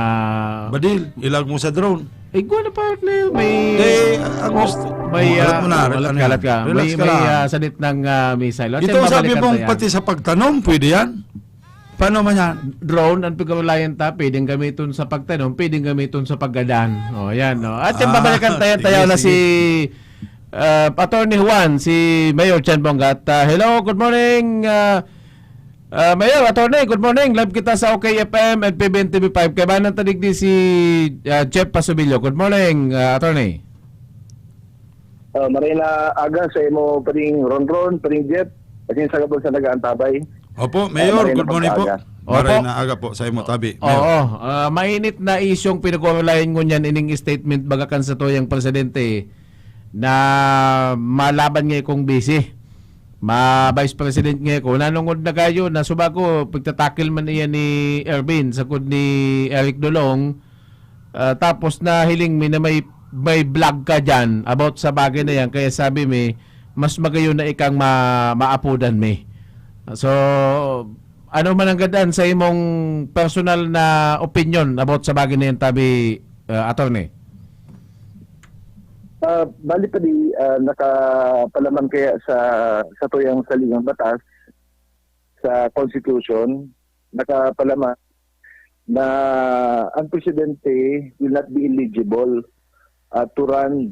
Badil, ilag mo sa drone. Ikaw na partner, may... ang gusto. May... Kalat mo na, kalat ka. relax May, ka may lang. sanit ng missile. At Ito yan, sabi babalikan mong tayo. pati sa pagtanom, pwede yan? Paano man yan? Drone, ang pagkamalayan ta, pwedeng gamiton sa pagtanong, pwedeng gamiton sa paggadan. Yan. At yan, babalikan tayo na si Attorney Juan, si Mayor Chan Bongat. Hello, good morning, Mayor, Attorney, good morning. Live kita sa OKFM at PBNTV5. Kaya ba nang tanig di si Jeff Pasubilio? Good morning, Attorney. Maray na aga sa imo paring ronron, paring jet, kasi sa gabon sa nagaantabay. Opo, Mayor, Maray na good morning po. pagkaaga. Maray Opo. na aga po sa imo tabi. Mayor. Oo, mainit na isyong pinag-uulayan ko niyan ining statement bagakan sa toyang presidente na malaban nga kong busy. Vice President nga ko nanungod na kayo na subago pagtatakil man iyan ni Ervin sa kud ni Eric Dolong, tapos na hiling mi na may vlog ka dyan about sa bagay na yan, kaya sabi mi mas magayon na ikang maapudan mi. So ano man ang gadaan sa imong personal na opinion about sa bagay na yan, tabi Attorney? Bali pa di nakapalaman kaya sa tuyang saligang batas sa Constitution, nakapalaman na ang presidente will not be eligible to run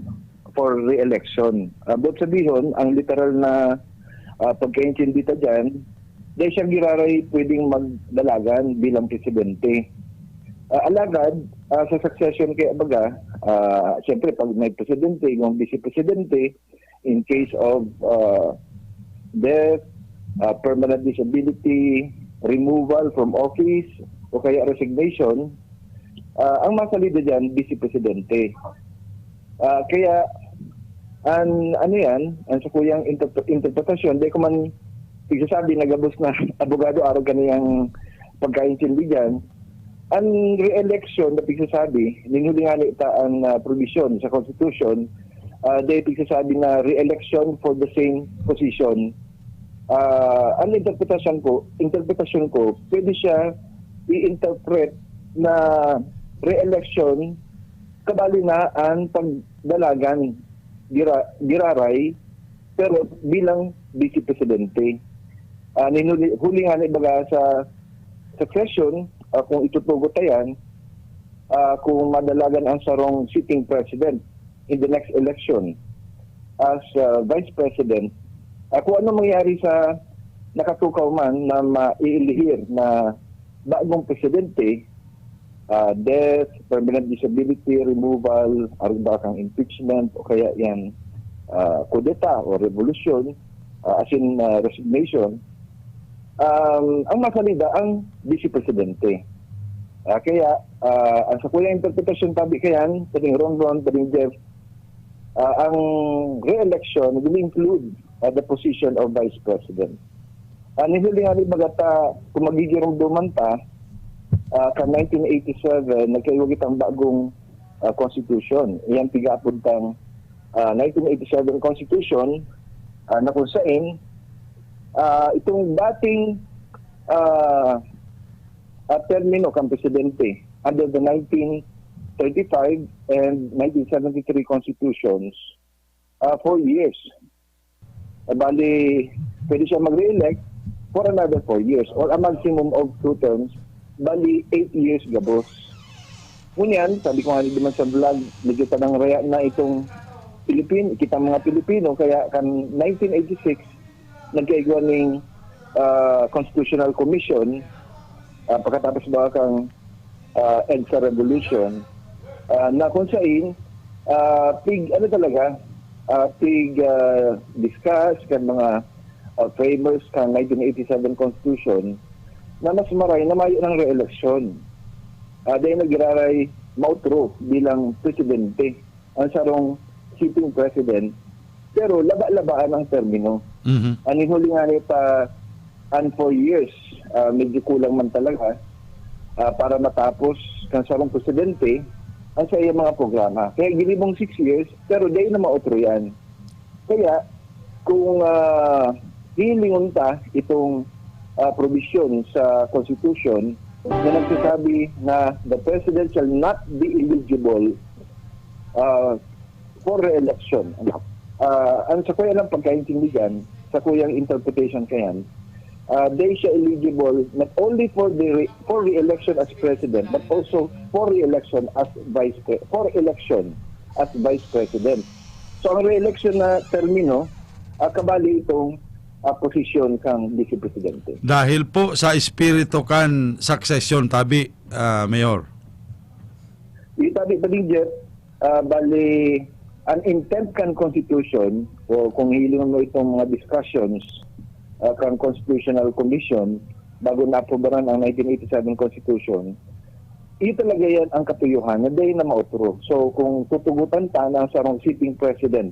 for re-election. Bot sabihin, ang literal na pagkaintindi ta dyan, dahil siya giraray pwedeng magdalagan bilang presidente. Alagad, sa succession kaya baga, siyempre pag may presidente, yung vice-presidente, in case of death, permanent disability, removal from office, o kaya resignation, ang masalida dyan, vice-presidente. Kaya, ano yan, ang sa kuyang interpretasyon, di ko man pigsasabi na gabos na abogado araw kaniyang pagkaintindi dyan, ang re-election na pigsasabi, ningulingan ita ang provision sa Constitution, dahil pigsasabi na re-election for the same position. Ang interpretasyon ko, pwede siya i-interpret na re-election kabali na ang pagdalagan giraray pero bilang vice-presidente. Hulingan ibaga sa succession, kung itutugot yan, kung madalagan ang sarong sitting president in the next election as vice president, kung ano mangyari sa nakatukaw man na maiilihir na bagong presidente, death, permanent disability, removal, aron ba kang impeachment o kaya yan kudeta o revolution, as in resignation, ang masalida ang Vice Presidente. Kaya ang sa kuyang interpretasyon tabi kayan, pwedeng Ron, pwedeng Jeff, ang re-election will include the position of Vice President. Nihuli nga rin bagata kung magigirong dumanta ka 1987, nagkaiwagit ang bagong constitution. Iyan tigapuntang 1987 constitution na kung saan itong dating termino kang presidente under the 1935 and 1973 constitutions 4 years. Bali, pwede siya mag-re-elect for another 4 years or a maximum of 2 terms, bali 8 years gabos. Ngunyan, sabi ko nga naman sa vlog, medyo tanang raya na itong kita mga Pilipino, kaya kan 1986, nagkaigwa ng Constitutional Commission, pagkatapos ba kang EDSA Revolution, na kung saan, discuss kan mga framers kan 1987 Constitution, na mas maray na mayo ng re-election. Dahil nagiraray mautro bilang presidente ang sarong sitting president, pero laba-labaan ang termino. Ang huli nga nita 4 years, medyo kulang man talaga para matapos kan sarong presidente ang sa iyang mga programa. Kaya ginibong 6 years, pero dahil na mautro yan. Kaya kung hilingon ta itong provision sa Constitution na nagsasabi na the President shall not be eligible for re-election. Ang sa kuya lang pagkaintindigan, sa kuyang interpretation kayan, they shall eligible not only for re-election as President, but also for re-election as Vice President. So ang re-election na termino, kabali itong posisyon kang Vice Presidente. Dahil po sa espiritu kan succession tabi, Mayor. Tabi Jeff, bali ang intent kan Constitution o kung hilingan mo itong mga discussions kan Constitutional Commission bago na-aprobaran ang 1987 Constitution, ito talaga yan ang katuyuhan na dahil na mautro. So kung tutugutan ta ng sarong sitting president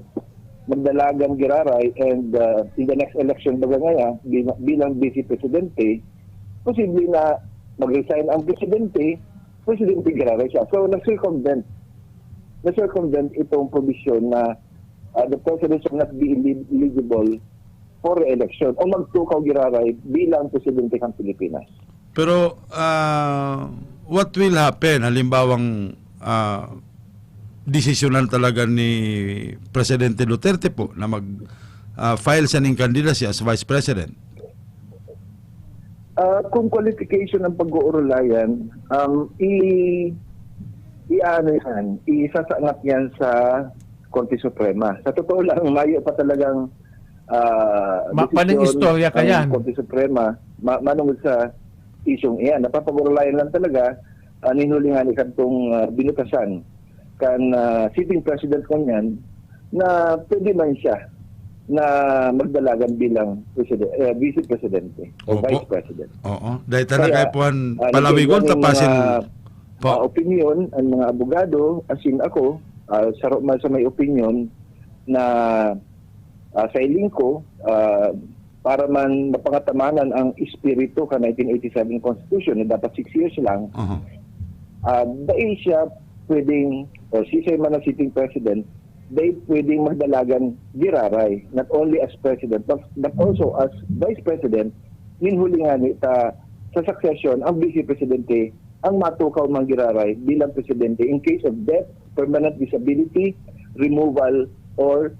magdalagang giraray and in the next election baga ngaya bilang Vice Presidente, posible na mag-resign ang Presidente giraray siya. So na-circumvent itong provision na the President shall not be eligible for election o magtukaw giraray bilang Presidente ng Pilipinas. Pero what will happen halimbawang desisyonan talaga ni Presidente Duterte po na mag-file siya ng candidacy as Vice President? Kung qualification ng pag-uurulayan, isasangat yan sa Korte Suprema. Sa totoo lang, mayo pa talagang Paning istorya ka yan. Korte Suprema, manungod sa isyong iyan. Napapag-urulayan lang talaga, ninulingan ikantong binutasan kan sitting president ko niyan na pwede man siya na magdalagan bilang Vice Presidente o Vice President. Oo. Dahil talaga po ang palawigon tapasin opinion ang mga abogado, asin ako, sa may opinion na sa iling ko, para man mapangatamanan ang espiritu ka 1987 Constitution na dapat 6 years lang, dahil siya pwedeng, o si man ang sitting president, they pwedeng magdalagan giraray, not only as president, but also as vice president, minhuli nga sa succession, ang vice presidente, ang matukaw mang giraray bilang presidente in case of death, permanent disability, removal, or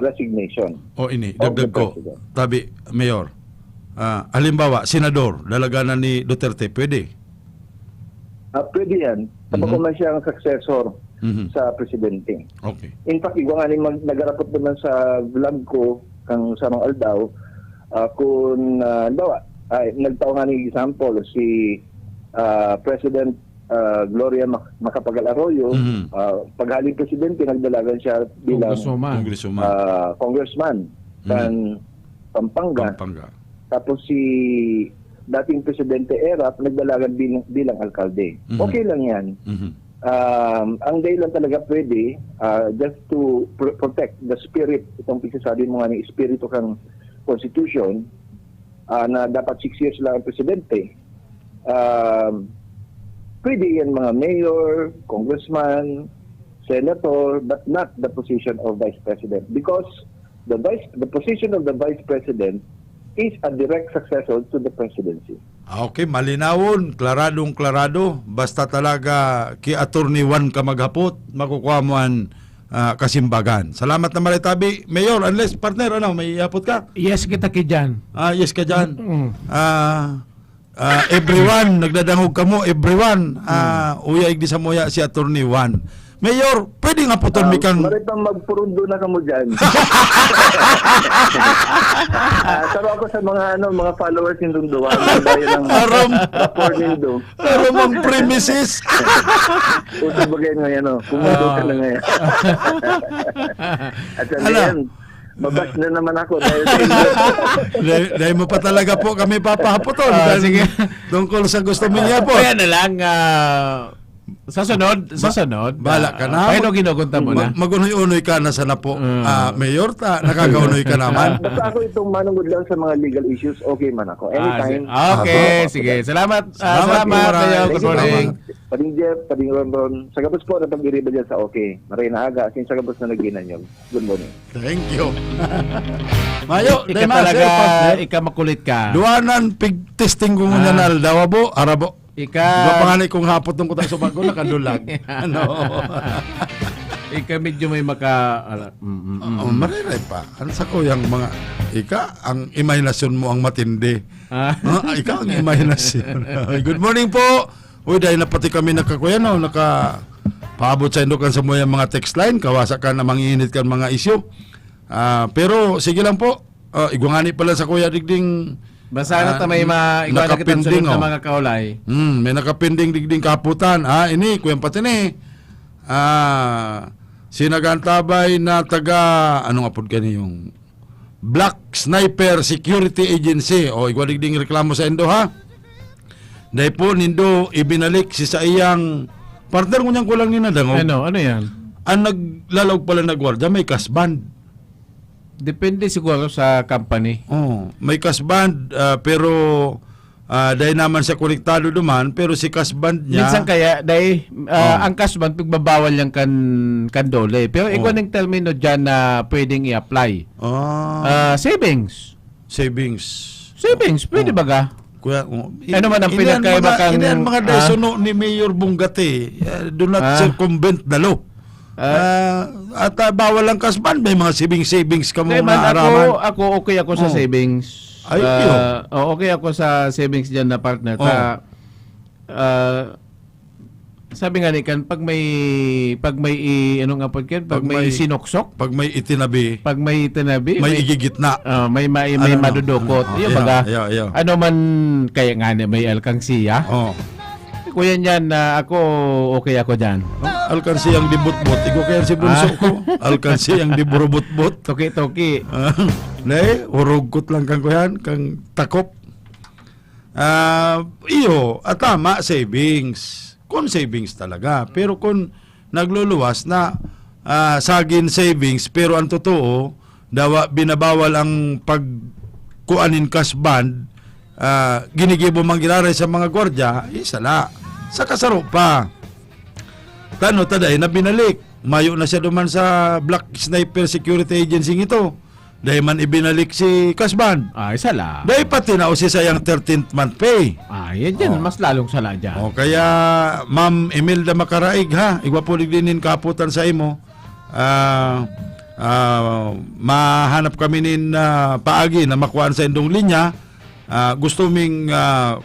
resignation. O ini, dagdag ko, tabi, Mayor, halimbawa, senador, dalaganan ni Duterte, pwede? Pwede yan. Kapag man siya ang successor sa presidente. Okay. In fact, iwa nga nagarapot naman sa vlog ko kang Sarong Aldao, kung nagtao nga ng example si President Gloria Macapagal Arroyo, Mhm. paghaling presidente, nagdalagan siya bilang Congresswoman. congressman kan Pampanga. Pampanga. Tapos si dating presidente Erap nagdalagan bilang alkalde. Mhm. Okay lang yan. Mhm. Ang day lang talaga pwede, just to protect the spirit, itong pisasabi mo nga ni espiritu kang constitution, na dapat 6 years lang ang presidente. Pwede yan mga mayor, congressman, senator, but not the position of vice president, because the position of the vice president is a direct successor to the presidency. Okay, malinawon, klarado. Basta talaga ki Attorney Juan ka maghapot, makukuha mo ang kasimbagan. Salamat na Maritabi. Mayor, unless partner, may hapot ka? Yes, kita kidyan. Yes ka dyan. Mm. Everyone, nagdadangog ka mo, everyone. Uya, igdi sa moya si Attorney Juan. Mayor, pwede nga puton mi kang... Maritang magpurundo na kamo dyan. Saro ako sa mga followers ng Dunduwa. Bayan ng rapport nindo. Aram ang premises. Usap bagay ngayon, pumundo ka na ngayon. At yan, babas na naman ako dahil sa inyo. Dahil mo pa talaga po kami papahapoton. Sige. Tungkol sa gusto mo niya po. Kaya na lang, sa sunod. Bala ka na. Paano ginugunta mo na? Magunoy-unoy ka na sana po. Mayor, nakakaunoy ka naman. Basta ako itong manungod lang sa mga legal issues, okay man ako. Anytime. Okay, sige. Salamat. Salamat, Mayor. Good morning. Pading Jeff, pading Ron. Sa gabos po na pag-iriba dyan sa okay. Maray na aga, asin sa gabos na naginan yun. Good morning. Thank you. Mayo, Ika talaga, ika makulit ka. duwanan pig-testing ko muna na dawabo, arabo. Ika, Panganay kong hapot ng kutang subag ko, nakadulag. Ano? ika medyo may maka... Mariray pa. Ano sa ko yung mga... Ika, ang imahinasyon mo ang matindi. Ika ang imahinasyon. Good morning po. Uy, dahil na pati kami nakakuya, paabot sa indukan sa mga text line, kawasa ka na manginit ka mga isyu. Pero sige lang po, igwangani pala sa kuya digding. Basta na may iguana kitang sunod na mga kaulay. May nakapinding digding kaputan. Ini, kuyang pati ni. Sinagantabay na taga, ano nga po gani yung Black Sniper Security Agency. Igwa digding reklamo sa Indo, ha? Dahil po, nindo, ibinalik si sa iyang partner ko niyang kulang ni Nadangog. Ano yan? Ang naglalawag pala na gwardiya, may kasband. Depende siguro sa company. May kasband, pero dahil naman siya konektado duman, pero si kasband niya... Minsan kaya, dahil ang kasban, pagbabawal yung kandole. Pero ikaw nang termino dyan na pwedeng i-apply. Savings. Savings, pwede ba ka? Kuya, Ano man ang pinagkaiba kang... Inan mga daysuno ni Mayor Bungate, do not circumvent the law. At bawal ang kasban, may mga savings ka mo na araman. Ako okay ako sa savings. Okay ako sa savings dyan na partner. Sabi nga ni kan, pag may sinuksok, pag may itinabi, may igigitna, may madudukot. Iyo baga. Ano man kaya nga may alkansiya. Kuya niyan, ako okay ako diyan. Alkansi ang dibot-bot. Iko kaya si bunso ko. Alkansi ang diburubot-bot. Toki-toki. Urugot lang kang kuyan, kang takop. Tama, savings. Kung savings talaga. Pero kung nagluluwas na sagin savings, pero ang totoo, binabawal ang pagkuanin kasband, ginigibo manggiraray sa mga gwardya, isala. Sa kasaro pa. Tano taday na binalik. Mayo na siya duman sa Black Sniper Security Agency ito. Dahil man ibinalik si kasband. Sala. Dahil pati na si sayang 13th month pay. Yan dyan, mas lalong sala dyan. Kaya Ma'am Imelda Macaraig, ha, igwa po ligdinin kaputan sa imo. Mahanap kami nin paagi na makuhaan sa indong linya. Gusto ming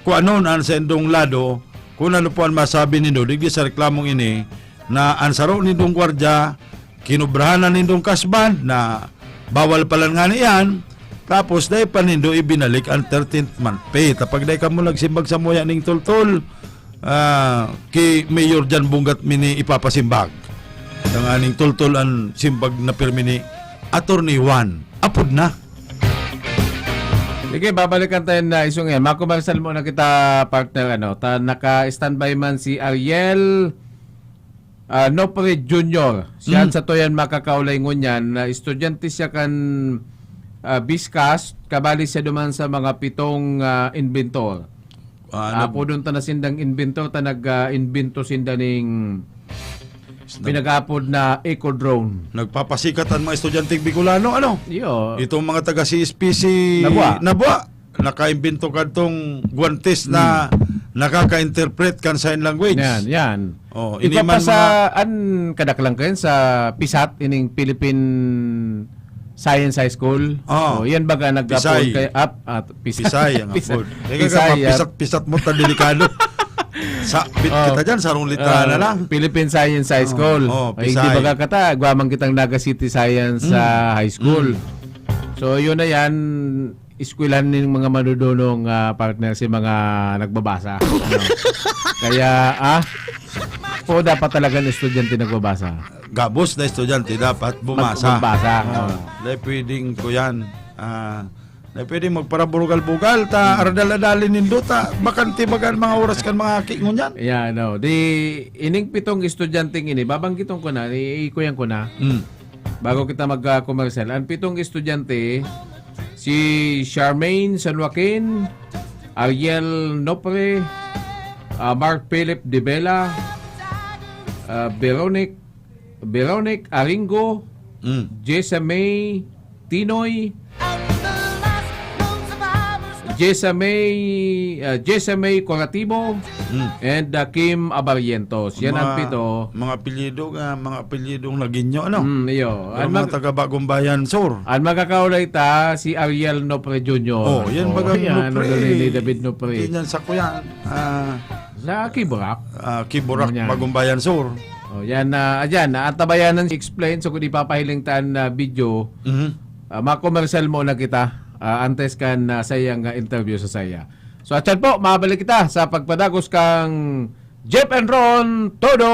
kuanon an sa indong lado, kung ano po ang masabi nindo, digdi sa reklamong ini, na ansaro nindong gwardya, kinubrahanan nindong kasband na bawal pala nga niyan, tapos dahil pa nindo ibinalik ang 13th month pay. Tapag dahil ka mo nagsimbag sa muya ning tultul, kay Mayor Jan Bungat mini ipapasimbag. Ang aning tultulan simbag na permini Attorney Juan. Apod na. Sige, babalikan tayo na isong yan. Makumarsal mo na kita, partner. Naka-standby man si Ariel Nopre Jr. Siya sa toyan makakaulay ngunyan na estudyante siya kan Biskas, kabali siya duman sa mga 7 inventor. Apo doon ta na sindang inventor, ta nag-invento sindaning pinag-apod na eco-drone. Nagpapasikatan mga estudyanteng Bicolano, ano? Iyo. Itong mga taga CSPC Nabua. Nakaimbento kadtong guantes na nakaka-interpret kan sign language. Yan. Oh, Ikaw iniman pa sa kadaklang kayo sa PISAT, ining Philippine Science High School. Oh. Yan baga nag-upload kay Pisay ang upload. Pisat mo ta delikado. Sa bit kita dyan, sarong litra na lang. Philippine Science High School. Ay, hindi Pisay. baga kata, guwamang kitang Naga City Science High School. So, yun na yan, eskwelahan ng mga manudunong partner si mga nagbabasa. Kaya, dapat talaga ng estudyante nagbabasa. Gabos na estudyante dapat bumasa. Magbasa. Dahil pwedeng ko yan. Dahil pwedeng magparabugal-bugal ta aradal-adalin nindo ta bakanti bagan mga oras kan mga kingon yan. Yeah, no. Di ining 7 estudyanteng ini, babanggiton ko na, ikuyan ko na. Bago kita mag-commercial. Ang 7 estudyante, si Charmaine San Joaquin, Ariel Nopre, Mark Philip De Bella, Veronic Aringo, Jessa May Tinoy, Jessa May Coratibo, and Kim Abarientos. Yan ang 7. Mga apelyidong naginyo, ano? Iyo. Ang mga taga-Bagong Bayan Sur. Ang magkakaulay ta, si Ariel Nopre Jr. Yan bagang Nopre. Ni David Nopre. Yan sa kuyan. Sa Kiburak. Kiburak, Yan. Bagong Bayan Sur. Yan na, ang tabayanan explain. So kung ipapahiling taan na video, makomercial mo na kita. Antes kan sayang interview sa saya. So atyan po, mabalik kita sa pagpadagos kang Jeff and Ron Todo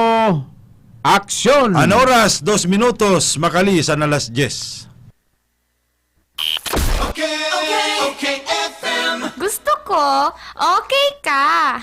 Aksyon. An oras, 2 minutos, makalis ang alas 10. Gusto ko, okay ka.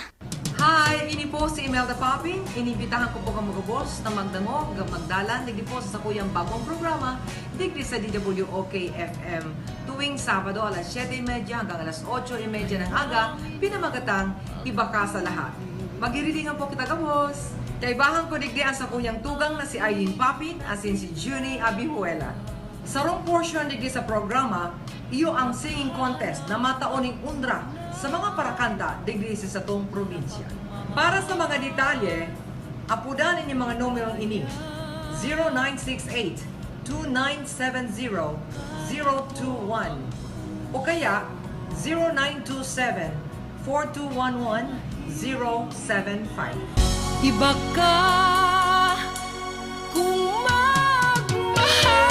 Hi, ini po si Imelda Popping. Inibitahan ko po kang magabos na magdangog, magdalan, digdi po sa kuyang bagong programa, digdi sa DWOK-FM. Tuwing Sabado alas 7:30 hanggang alas 8:30 ng aga, pinamagatang Iba Ka Sa Lahat. Magirilingan po kita gabos. Kaibahan ko digdi ang sa kuyang tugang na si Eileen Popping asin si Junie Abihuela. Sa rong portion digdi sa programa, iyo ang singing contest na mataoning undra sa mga parakanta digdi sa satong probinsya. Para sa mga detalye, apudan ninyo mga numerong ini: 0968-2970-021 o kaya 0927-4211-075. Iba ka kung magmahal.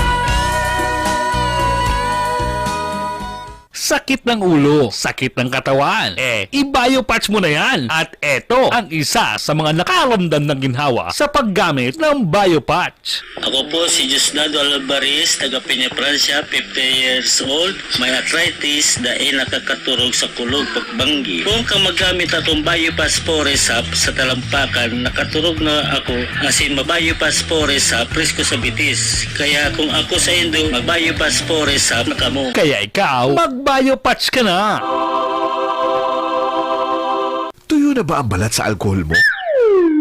Sakit ng ulo, sakit ng katawan. I-biopatch mo na yan. At eto ang isa sa mga nakaramdam ng ginhawa sa paggamit ng biopatch. Ako po si Diosdado Alvarez, taga Peña Francia, 50 years old. May arthritis dahil nakakaturog sa kulog pagbanggi. Kung ka magamit atong biopatch Foresap sa talampakan, nakaturog na ako asin mabiopatch Foresap presko sa bitis. Kaya kung ako sa Indo, mag-biopatch Foresap na kamo. Kaya ikaw, mag-biopatch ka na. Tuyo na ba ang balat sa alkohol mo?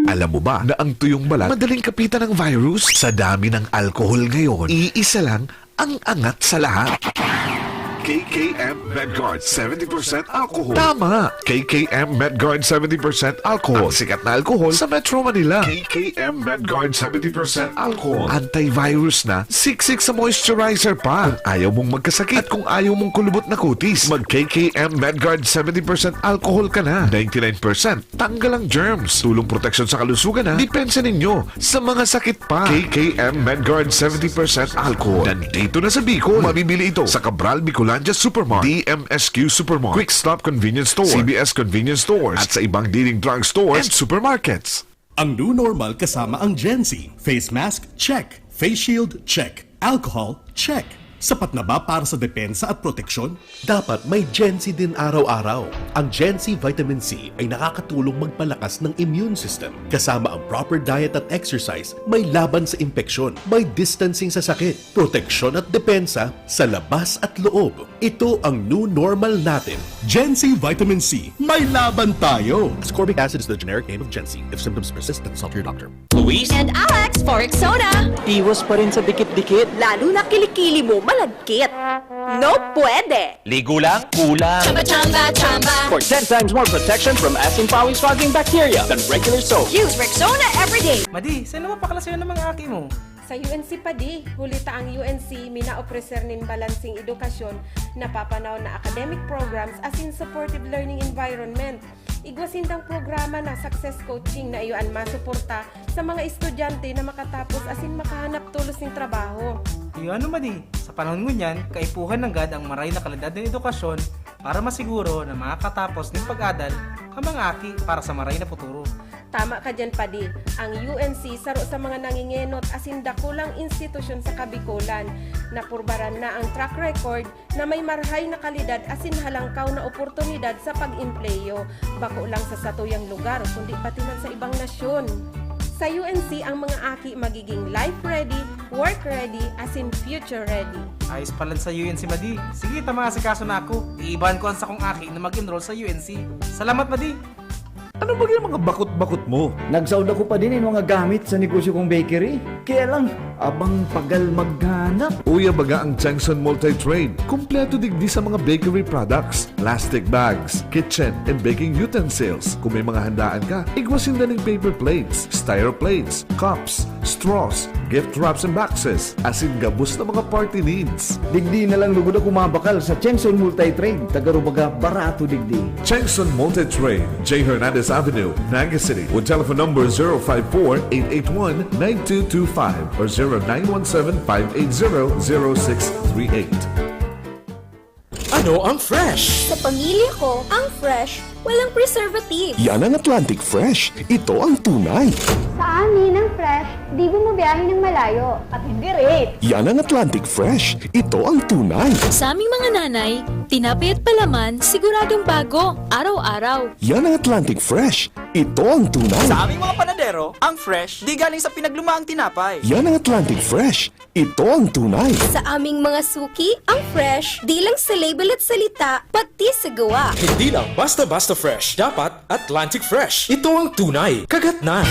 Alam mo ba na ang tuyong balat madaling kapitan ng virus? Sa dami ng alkohol ngayon, iisa lang ang angat sa lahat. KKM Medguard 70% alcohol. Tama! KKM Medguard 70% alcohol. Ang sikat na alcohol sa Metro Manila. KKM Medguard 70% alcohol. Antivirus na, siksik sa moisturizer pa. Kung ayaw mong magkasakit at kung ayaw mong kulubot na kutis, mag KKM Medguard 70% alcohol ka na. 99% tanggal ang germs. Tulong proteksyon sa kalusugan na. Depensa ninyo sa mga sakit pa. KKM Medguard 70% alcohol. Nandito na sa Bicol. Mabibili ito sa Cabral, Bicolano Finlandia Supermart, DMSQ Supermart, Quick Stop Convenience Store, CBS Convenience Stores, at sa ibang leading drug stores and supermarkets. Ang new normal kasama ang Gen Z. Face mask, check. Face shield, check. Alcohol, check. Sapat na ba para sa depensa at proteksyon? Dapat may Gen Z din araw-araw. Ang Gen Z Vitamin C ay nakakatulong magpalakas ng immune system. Kasama ang proper diet at exercise, may laban sa impeksyon, may distancing sa sakit, proteksyon at depensa sa labas at loob. Ito ang new normal natin. Gen Z Vitamin C, may laban tayo! Ascorbic acid is the generic name of Gen Z. If symptoms persist, consult your doctor. Luis and Alex for Rexona. Iwas pa rin sa dikit-dikit. Lalo na kilikili mo malagkit. No pwede. Ligo lang, kulang. Chamba, chamba, chamba. For 10 times more protection from asin-pawis-fogging bacteria than regular soap. Use Rexona everyday. Madi, saan naman paklasayon ng mga aki mo? Sa UNC pa di, hulita ang UNC minaopreser nin balansing edukasyon na papanaw na academic programs as in supportive learning environment. Igwasindang programa na success coaching na iyon masuporta sa mga estudyante na makatapos as in makahanap tulos ng trabaho. Iyon ano Madi, sa panahon ngunyan, kaipuhan ng GAD ang maray na kalidad ng edukasyon para masiguro na makakatapos ng pag-adal ang mga aki para sa maray na futuro. Tama ka dyan pa di. Ang UNC saro sa mga nangingenot asin dakulang institusyon sa Kabikulan. Napurbaran na ang track record na may marhay na kalidad asin halangkaw na oportunidad sa pag-impleyo. Bako lang sa satuyang lugar kundi pati man sa ibang nasyon. Sa UNC, ang mga aki magiging life ready, work ready, asin future ready. Ayos pala sa UNC Madi. Sige, tama si kaso na ako. Iibahan ko ang sakong aki na mag-enroll sa UNC. Salamat Madi! Ano ba yung mga bakot-bakot mo? Nagsaud ako pa din yung mga gamit sa negosyo kong bakery. Kaya lang, abang pagal maghanap. Uya baga ang Changson Multi-Trade. Kompleto digdi sa mga bakery products, plastic bags, kitchen, and baking utensils. Kung may mga handaan ka, igwasin na ng paper plates, styro plates, cups, straws, gift wraps and boxes, asin gabos na mga party needs. Digdi na lang lugod ako mabakal sa Chengson Multi-Trade. Tagarubaga barato digdi. Changson Multi-Trade, J. Hernandez Avenue, Naga City, with telephone number 054-881-9225 or 0917-580-0638. Ano ang fresh? Sa pamilya ko, ang fresh, walang preservative. Yan ang Atlantic Fresh. Ito ang tunay. Sa amin, ang fresh, di bumabiyahe ng malayo at hindi rate. Yan ang Atlantic Fresh. Ito ang tunay. Sa aming mga nanay, tinapay at palaman, siguradong bago, araw-araw. Yan ang Atlantic Fresh. Ito ang tunay. Sa aming mga panadero, ang fresh, di galing sa pinaglumaang tinapay. Yan ang Atlantic Fresh. Ito ang tunay. Sa aming mga suki, ang fresh, di lang sa label at salita, pati sa gawa. Hindi lang basta-basta fresh. Dapat Atlantic Fresh. Ito ang tunay. Kagat na.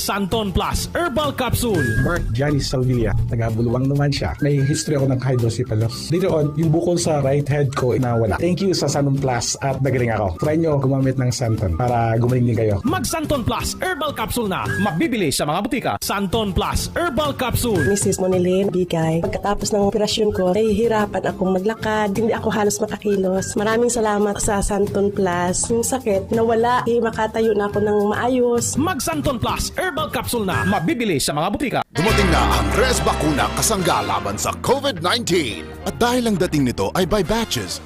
Santon Plus Herbal Capsule. Mark Johnny Salvilla, taga-Buluwang naman siya. May history ako ng hydrocephalus. Later on, yung bukol sa right head ko nawala. Thank you sa Santon Plus at nagaling ako. Try nyo gumamit ng Santon para gumaling din kayo. Mag Santon Plus Herbal Capsule na. Mabibili sa mga butika. Santon Plus Herbal Capsule. Mrs. Monilene Bigay, pagkatapos ng operasyon ko, nahihirapan akong maglakad. Hindi ako halos makakilos. Maraming salamat sa Santon Plus. Yung sakit, nawala. Makatayo na ako ng maayos. Mag Santon Plus Herbal Capsule na. Mabibili sa mga butika. Dumating na ang Res Bakuna kasangga laban sa COVID-19. At dahil ang dating nito ay by batches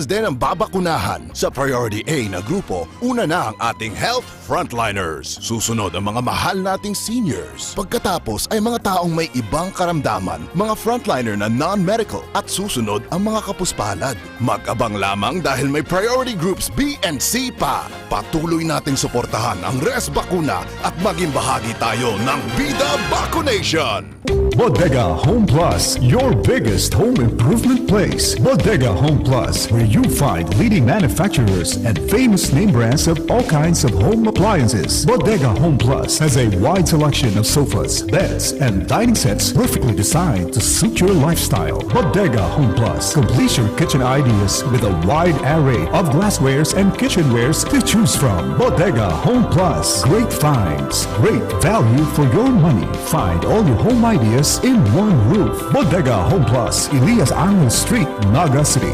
din ang babakunahan. Sa Priority A na grupo, una na ang ating health frontliners. Susunod ang mga mahal nating seniors. Pagkatapos ay mga taong may ibang karamdaman, mga frontliner na non-medical. At susunod ang mga kapuspalad. Mag-abang lamang dahil may priority groups B and C pa. Patuloy nating suportahan ang Res Bakuna at maging bahagi tayo ng Vida Vacunation. Bodega Home Plus, your biggest home improvement place. Bodega Home Plus, where you find leading manufacturers and famous name brands of all kinds of home appliances. Bodega Home Plus has a wide selection of sofas, beds, and dining sets perfectly designed to suit your lifestyle. Bodega Home Plus completes your kitchen ideas with a wide array of glasswares and kitchenwares to choose from. Bodega Home Plus, great finds, great value for your money. Find all your home ideas in one roof. Bodega Home Plus, Elias Angel Street, Naga City.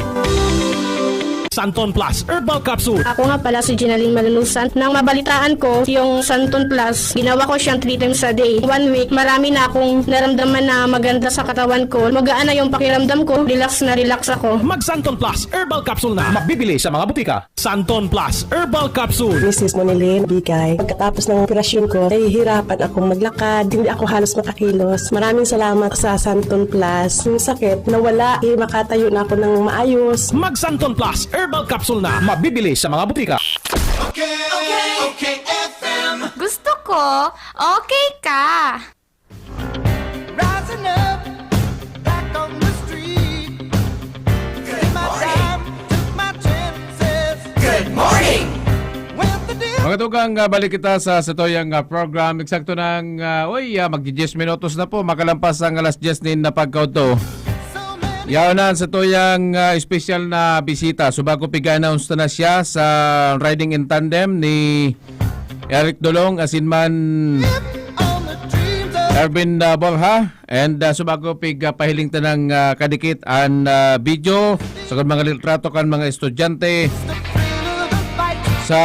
Santon Plus Herbal Capsule. Ako nga pala si Ginaline Malulusan. Nang mabalitaan ko yung Santon Plus, ginawa ko siyang 3 times a day. 1 week, marami na akong naramdaman na maganda sa katawan ko. Magaan na yung pakiramdam ko. Relax na relax ako. Mag Santon Plus Herbal Capsule na. Mabibili sa mga butika. Santon Plus Herbal Capsule. Mrs. Monilin, bigay. Pagkatapos ng operasyon ko, nahihirapan akong maglakad. Hindi ako halos makakilos. Maraming salamat sa Santon Plus. Yung sakit, nawala. Makatayo na ako ng maayos. Mag Santon Plus Herbal Capsule na. Mabibili sa mga butika. Okay, FM. Gusto ko, okay ka. Rising up, back on the street. Good morning. Took my chances. Good morning. Mga tugang, balik kita sa satoyang program. Eksakto ng, magdi-10 minutos na po. Makalampas ang alas 10 din na pagkauto. Yaonan sa toyang special na bisita. So bago piga-announce na siya sa riding in tandem ni Eric Dolong asinman Erwin Bolha. And so bago pahiling tanang kadikit ang video sa mga litrato kan mga estudyante sa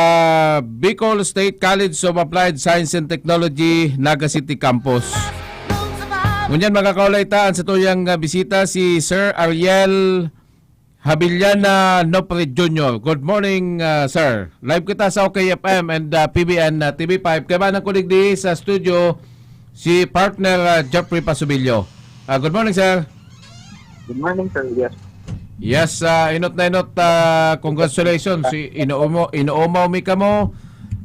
Bicol State College of Applied Science and Technology, Naga City Campus. Ngunyan makakaulaytaan sa tuyang bisita si Sir Ariel Habiliana Nopre Jr. Good morning, sir. Live kita sa OKFM and PBN TV5. Kaya ba nang kulig di sa studio si partner Jeffrey Pasubilyo. Good morning, sir. Good morning, sir. Yes. Yes, inot na inot, congratulations. Inuumaw mi ka mo.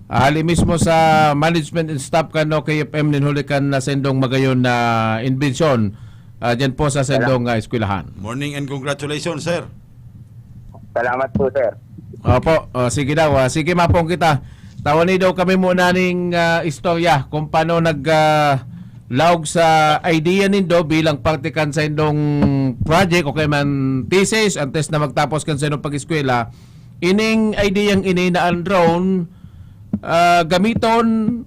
Hali mismo sa management and staff kan OKFM ninhuli kan na sendong magayon na inbensyon dyan po sa sendong eskwelahan. Morning and congratulations, sir. Salamat po, sir. Opo, sige daw. Sige mapong kita. Tawani daw kami muna ning istorya kung paano naglaog sa idea nindo bilang parte kan sa indong project o kaya man thesis, ang test na magtapos kan sa indong pag-eskwela. Ining ideyang na ang drone gamiton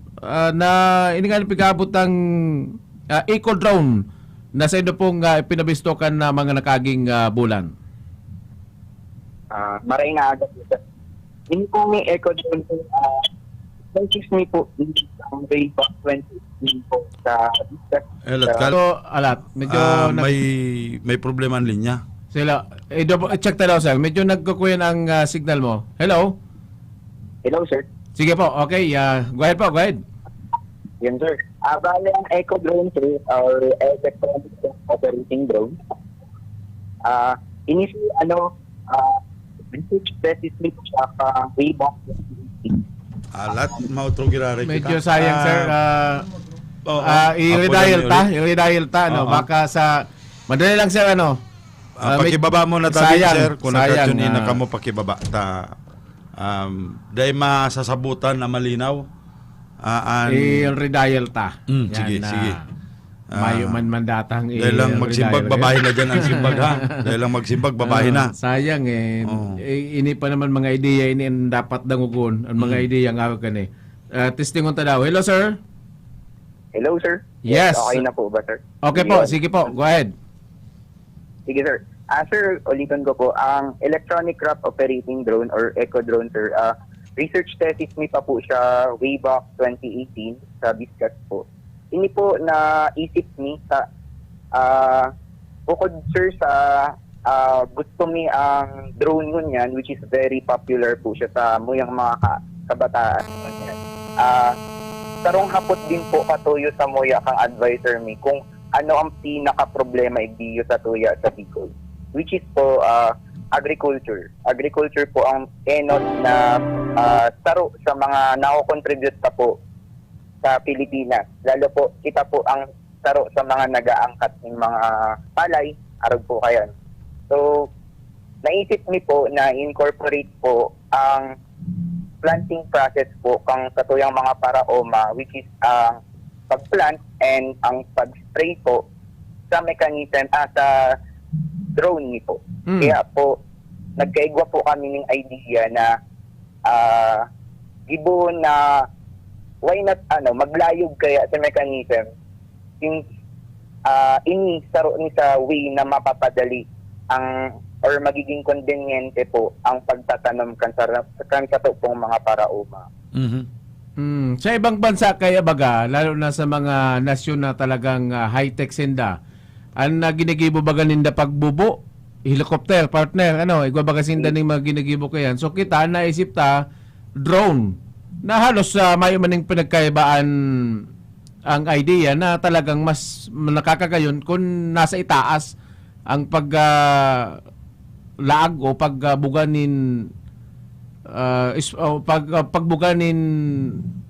na iningal pigabot ang eco drone na sa ino pong pinabistokan na mga nakaging bulan. Maray nga agad po, sir. Hindi po may eco drone po. Purchase me po ang way back 20 po sa alat. Medyo may problema ang linya. Sila, check tayo, sir. Medyo nagkukuyan ang signal mo. Hello? Hello, sir. Sige po, okay. Go ahead po, go ahead. Yan, sir. Bale ang eco drone, sir, or electronic operating drone. Research specific siya way back 2018. Alat, mautro girare kita. Medyo sayang, sir. I-redial ta, no? Baka sa, madali lang, sir, pakibaba mo na tabi, sir. Kung sayang, na kamo pakibaba. Dahil masasabutan na malinaw. I-redial ta. Sige. Mayo man mandatang dahil lang magsimbag babae na dyan ang simbag, ha? Dahil lang magsimbag babae na. Sayang ini pa naman mga ideya ini ang dapat dangugon ang mga ideya nga kan testingon ta daw. Hello, sir. Hello, sir. Yes. Okay na po ba, sir? Okay po, sige po. Go ahead. Sige, sir. Sir, ulitin ko po, ang electronic craft operating drone or eco drone, sir, research thesis mi pa po siya way back 2018 sa BISCAS po. Ini po na isip mi sa bukod, sir, sa gusto mi ang drone ngunyan, which is very popular po siya sa muyang mga kabataan ngunyan. Tarong hapot din po katuyo sa muya kang advisor mi kung ano ang pinaka-problema igdiyo sa tuya sa Bicol, which is po agriculture. Agriculture po ang enot na taro sa mga nako-contribute pa po sa Pilipinas. Lalo po, kita po ang taro sa mga nag-aangkat ng mga palay, arog po kayan. So, naisip mi po na incorporate po ang planting process po kang katuyang mga paraoma, which is ang pag-plant and ang pag-spray po sa mechanism sa drone ni po. Kaya po, nagkaigwa po kami ng idea na gibo na why not maglayog kaya sa mechanism since ini saro ni sa way na mapapadali ang or magiging konbinyente po ang pagtatanom kan sa to pong mga parauma. Sa ibang bansa kaya baga, lalo na sa mga nasyon na talagang high-tech sinda, ang ginigibo baga ninda pagbubo, helicopter, partner, igwabaga sinda ning mga ginigibo kayan. So kita, naisip ta, drone, na halos may maning pinagkaibaan ang idea na talagang mas nakakagayon kung nasa itaas ang laag o pagbuganin pagbuganin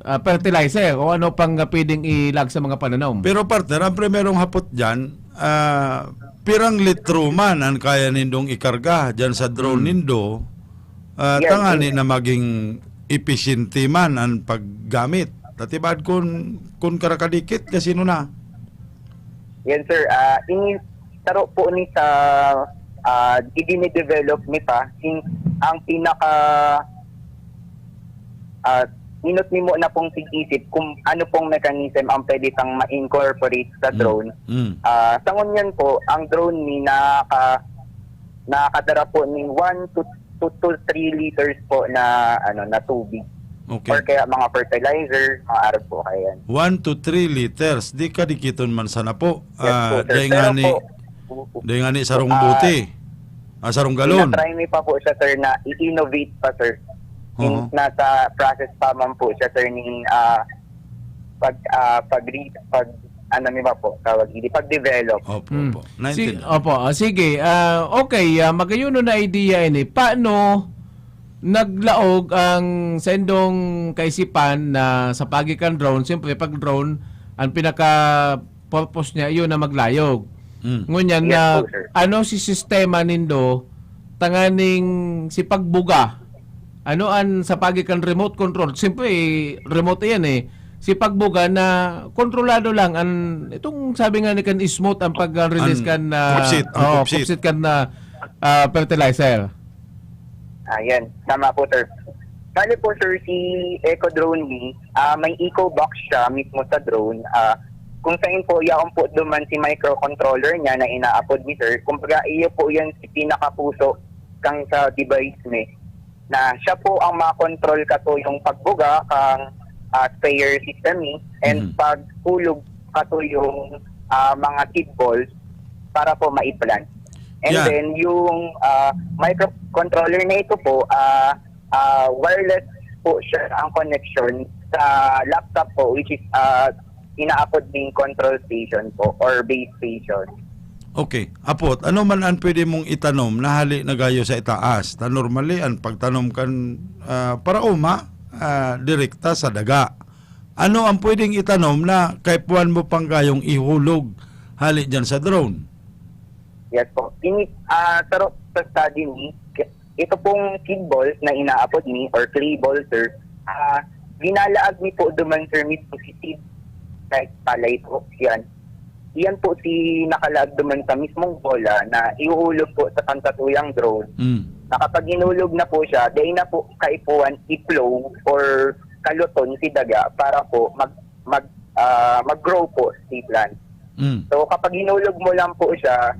fertilizer o ano pang pwedeng ilag sa mga pananom. Pero partner, ang primerong hapot dyan, pirang litro man ang kaya nindong ikarga dyan sa drone nindo, tangani na maging efficiente man ang paggamit. Tatibad kung karakadikit, kasino na? Yan sir, taro po ni sa i-develop ni pa ang pinaka minut nimo na pong sig-isip kung ano pong mechanism ang pwede kang ma-incorporate sa drone. Sa ngunyan po, ang drone ni nakadara po ni 1 to 3 liters po na tubig. Okay. Or kaya mga fertilizer, mga arab po kaya. 1 to 3 liters, di ka dikiton man sana po. Yes, po, sir. Dahil nga ni sarong buti. Sarong galon. Try mi pa po siya sir na i-innovate pa sir. Nasa process pa man po siya sir ni pag-develop. Sige. Okay, magayuno na idea ini. Paano naglaog ang sendong kaisipan na sa pagikan drone, siyempre pag drone, ang pinaka-purpose niya yun na maglayog. Ngunyan na ano si sistema nindo tanganing si pagbuga. Ano an sa pagikan remote control? Siyempre remote yan Si pagbuga na kontrolado lang an itong sabi nga ni kan smooth ang pag-release kan na pupsit kan na fertilizer. Ayan, tama po sir. Kali po sir, si Eco Drone ni may eco box siya mismo sa drone. Kung saan po yaon po duman si microcontroller niya na ina-upload ni sir. Kumbaga iyo po yan si pinakapuso kang sa device ni. Na siya po ang makontrol kato yung pagbuga kang sprayer system ni and paghulog kato yung mga seed balls para po maiplant. And then yung microcontroller na ito po, wireless po siya ang connection sa laptop po which is ina-upload ng control station po or base station. Okay. Apot, ano man ang pwede mong itanom na hali na gayo sa itaas? Normally, ang pagtanom kan para direkta sa daga. Ano ang pwedeng itanom na kaipuan mo pang gayong ihulog hali dyan sa drone? Yes po. Sa study ni, ito pong seed balls na ina-upload ni or clay balls sir, ginalaag ni po duman sir mismo si seed like palay po yan. Iyan po si nakalaag duman sa mismong bola na ihuhulog po sa kantatuyang drone. Na kapag inulog na po siya, dahil na po kaipuan i-flow or kaluton si daga para po mag-grow po si plant. So kapag inulog mo lang po siya,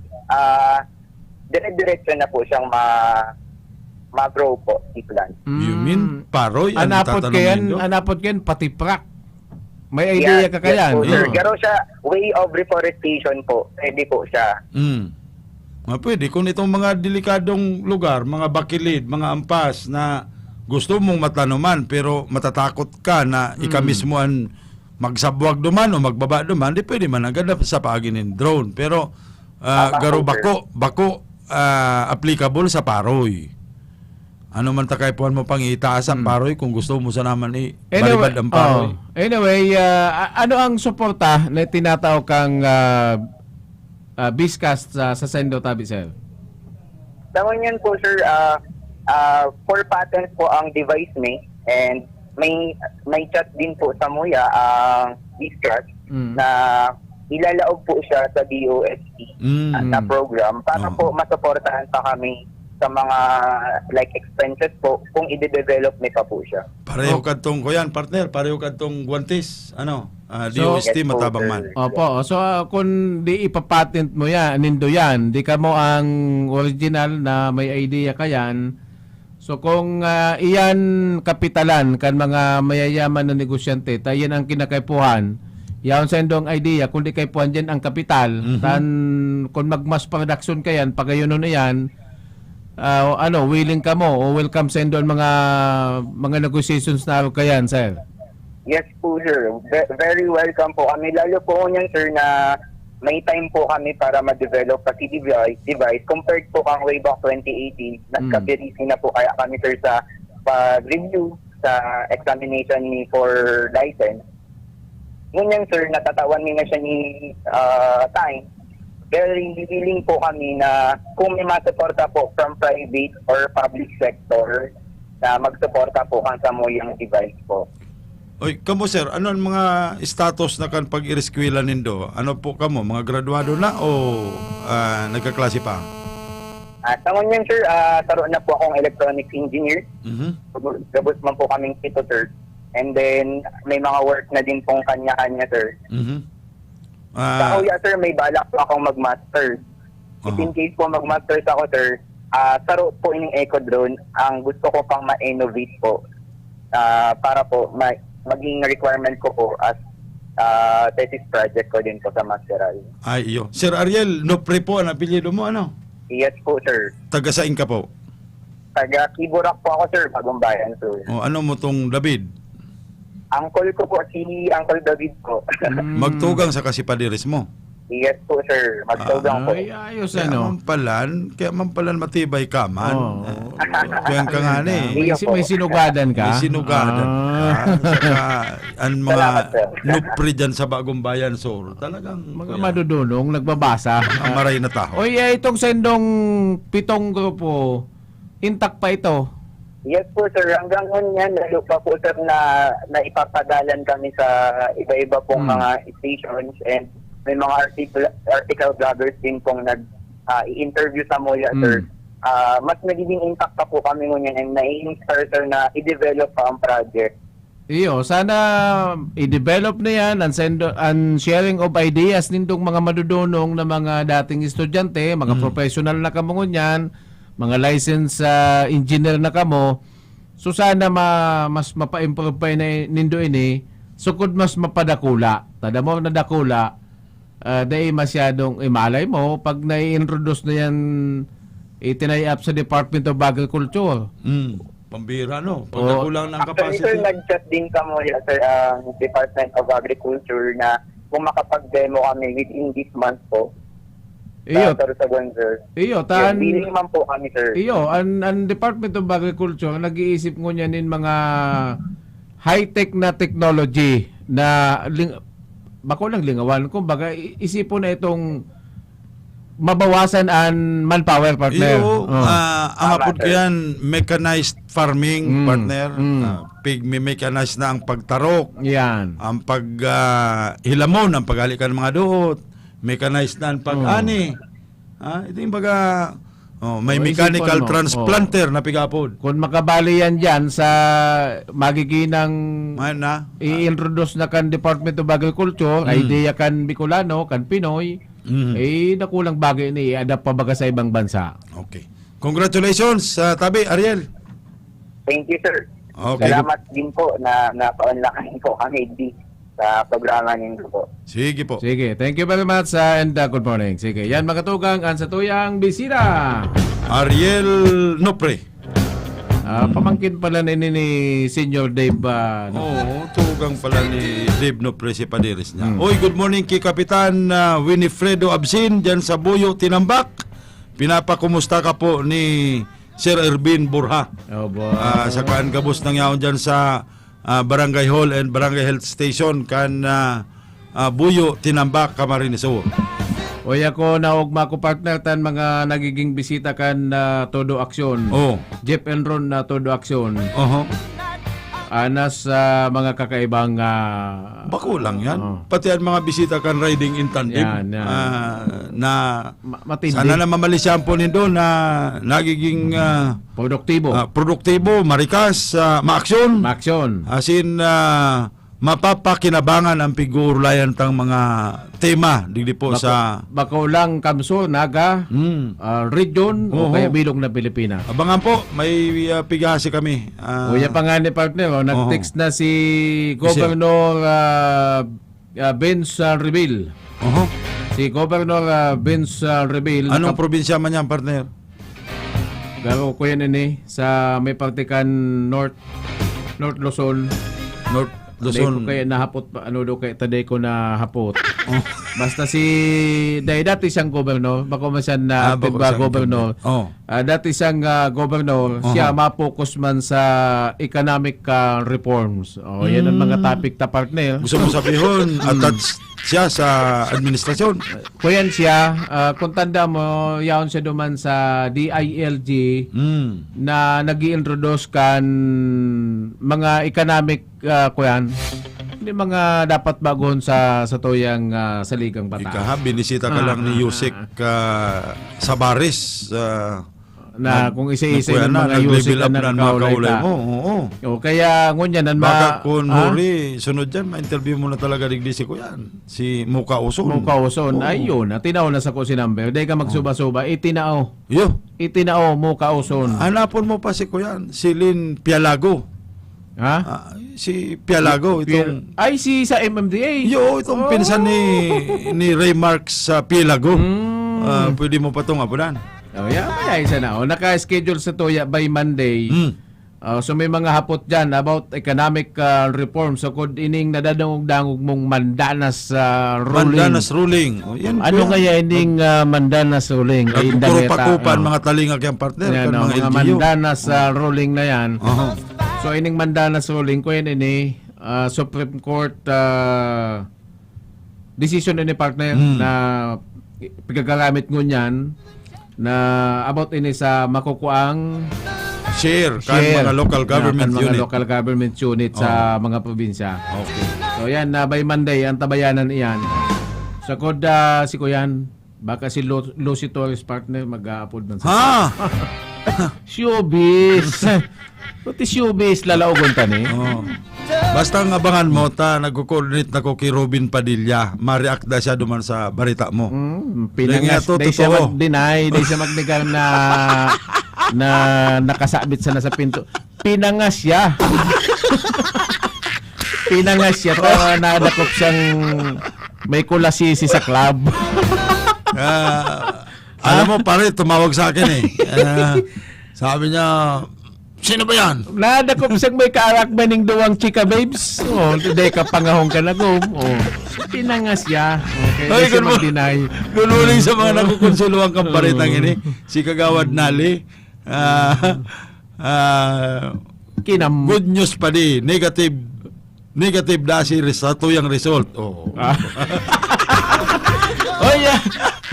dire-diretso na po siyang ma-grow po si plant. You mean paroy? Anapot kayan pati prak. May idea ka kaya? Garo siya, way of reforestation po. Pwede po siya. Pwede. Kung itong mga delikadong lugar, mga bakilid, mga ampas na gusto mong matanuman pero matatakot ka na ika mismo ang magsabwag duman o magbaba duman, di pwede man agad sa paagi ng drone. Pero garo bako applicable sa paroy. Ano man takaypuan mo pang itaas ang paroy kung gusto mo sa naman balibad ang paroy. Anyway, ano ang suporta na tinatawag kang Biscast sa Sendo Tabi, sir? Tawag yan po, sir, 4 patents po ang device ni and may chat din po sa Muya ang Biscast na ilalaog po siya sa DOST na program para po masuportahan pa kami sa mga like expenses po kung i-develop ni pa po siya. Pareho kadtong ko yan, partner. Pareho kadtong guantes. DOST matabang man. Opo. So kung di ipapatent mo yan, nindo yan, di ka mo ang original na may idea ka yan. So kung iyan kapitalan kan mga mayayaman na negosyante, tayan ang kinakaipuhan. Yaon sa indong idea, kung di kaipuhan dyan ang kapital, tan kung mag-mass production ka yan, pagayon na yan, willing ka mo o welcome sa indong mga negotiations na ka yan, sir. Yes po, sir. Very welcome po kami. Lalo po niyan, sir, na may time po kami para ma-develop kasi device. Compared po kang way back 2018, nagka-busy na po kaya kami, sir, sa pag-review sa examination ni for license. Ngunyan, sir, natatawan na siya ni time. Very willing po kami na kung may masuporta po from private or public sector na magsuporta po kan sa mo yung device po. Oy, kamo sir, ano ang mga status na kan pag-ireskwela nindo? Ano po kamo, mga graduado na o nagkaklase pa? Sa ngunyan, sir, taro na po akong electronics engineer. Gabos man po kaming ito, sir. And then, may mga work na din pong kanya-kanya, sir. Sa kuya, sir, may balak po akong mag-master. If in case po mag-master ako, sir, taro po yung eco-drone, ang gusto ko pang ma-innovate po para po maging requirement ko po as thesis project ko din po sa masteral. Ay, iyo. Sir Ariel, Nopre po ang apelyido mo, ano? Yes po, sir. Taga saan ka po? Taga Kiburak po ako, sir, Bagong Bayan, sir. O, ano mo tong David? Uncle ko po, si Uncle David po. Magtugang sa Kasipadiris mo? Yes po, sir. Magtugang po. Ay, ayos Kaya mampalan matibay ka man. Kaya ka nga ni. May sinugadan ka? May sinugadan ka. Saka, ang mga nupri dyan sa Bagong Bayan, so talagang mga madudunong, nagbabasa. Ang maray na tao. Oy, itong sendong 7 grupo, intact pa ito. Yes po, sir. Hanggang ngayon, lalo pa po, sir, na ipapadalan kami sa iba-iba pong mga stations and may mga article vloggers din pong nag-i-interview sa Moya, sir. Mas nagiging intact pa po kami ngayon and nai-inspire, sir, na i-develop pa ang project. Iyo, sana i-develop na yan and sharing of ideas nindong mga madudunong na mga dating estudyante, mga professional na kamo yan, mga licensed engineer na kamo. So sana mas mapa-improve pa nindo ini, sukod mas mapadakula. Tada mo na dakula, dahil masyadong imalay mo pag nai-introduce na yan itinay-up sa Department of Agriculture. Pambira, no? Pagkakulang ng capacity. Actually, sir, nag-chat din kamo sir, Department of Agriculture na kung makapag-demo kami within this month po. Iyo, sir. Iyo, willing man po kami, sir. Iyo, ang Department of Agriculture nag-iisip ngo niya nin mga high-tech na technology na bako lang lingawan, kumbaga isipon na itong mabawasan ang manpower, partner. Iyo, ang apod ko yan, mechanized farming, partner. Mechanized na ang pagtarok. Yan. Ang paghilamon, ang paghalikan ng mga duhot. Mechanized na ang pag-ani. Ito yung baga, may mechanical transplanter na pigapod. Kung makabali yan dyan sa magiginang i-introduce na kan Department of Agriculture, idea kan Bicolano, kan Pinoy, nakulang bagay ni i-adapt pa baga sa ibang bansa. Okay. Congratulations, Tabi, Ariel. Thank you, sir. Okay. Salamat din po na paunlakan po kami sa programa ninyo po. Sige po. Sige, thank you very much and good morning. Sige, yan mga tugang ang sa tuyang bisita. Ariel Nopre. Pamangkin pala ni Senior Dave. Tugang pala ni Dave Nopre si Padiris niya. Oy, good morning kay Kapitan Winifredo Absin dyan sa Buyo, Tinambak. Pinapakumusta ka po ni Sir Ervin Burha. Sa kaan kabus nang yaon dyan sa Barangay Hall and Barangay Health Station kan Buyo, Tinambak, Camarines Sur. Oy, ako naugma ko, partner, tan mga nagiging bisita kan Todo Aksyon. Jeep and Ron na Todo Aksyon. Anas mga kakaibang bako lang yan. Pati ang mga bisita kan riding in tandem. Na matindi. Sana na mamalisyan po nindo na nagiging produktibo, marikas, maaksyon. Asin mapapakinabangan ang pigurulayan tang mga tema digdi po sa Bako lang Kamso, Naga, region o Oo. kaya bilog na Pilipinas. Abangan po, may pigasi kami. Kuya pa nga ni partner, nag-text na si Governor Vince Reveal. Si Governor Vince Reveal. Anong probinsya man yan, partner? Garo ko yan sa may partikan North Luzon. North Ko Luzon. kaya nahapot pa ano do kay taday ko na hapot. Basta si dati siyang governor, bako man siya na active governor. Dati siyang governor, siya ma-focus man sa economic reforms. Yan ang mga topic ta partner. Gusto mo sabihin, attached siya sa administrasyon? Kuyan siya, kung tanda mo, yaon siya duman sa DILG na nag-i-introduce kan mga economic kuyan. Hindi mga dapat bagon sa tuyang saligang bata. Ika ha, binisita ka lang ni Yusek sa Baris. Na kung isa-isa ng mga Yusek na nagkaulay mo. O kaya ngunyan nan baka kung huri, sunod dyan, ma-interview mo na talaga digdisi ko yan. Si Muka Uson. Muka Uson. Ayun, tinaw na sa ko si number. Dahil ka magsuba-suba, itinao. Itinao Muka Uson. Hanapon mo pa si Kuyan, si Lynn Pialago. Ha? Si Pialago itong si sa MMDA. Itong pinsan ni Ray Marks sa Pialago. Pwede mo pa itong apunan. Kaya isa na. Naka-schedule sa Toya by Monday. So may mga hapot dyan about economic reform. So kung ining nadadangog-dangog mong Mandanas ruling. Mandanas ruling. Ano kaya ining Mandanas ruling? Puro pakupan mga talingag yung partner. Mga Mandanas ruling na yan. So ining Mandanas ruling ko yan Supreme Court decision ni partner na paggagamit ngunyan na about sa makukuang share mga local government mga unit. local government unit sa mga probinsya. Okay. So yan by Monday ang tabayanan iyan. So kod si Kuyan baka si Lucy Torres partner mag-a-upload man sa showbiz. Pati showbiz lalaogon tani. Basta ang abangan mo nagko-coordinate na ko kay Robin Padilla, ma-react da siya duman sa barita mo. Pinangas day siya mag-deny, day siya magnegar na nakasabit sana sa pinto. Pinangas siya. Pinangas siya para nadakop siyang may kulasisi sa club. Alam mo pare, tumawag sa akin sabi niya, sino ba yan? Nadakop siyang may kaarakmaning duwang chika babes. Today ka pangahong ka na ko. Pinangas siya. Okay, siya mag-deny. Gululing sa mga nakukonsuloang kamparitang ini. Si Kagawad Nali. Good news pa di. Negative da si resulto yung result.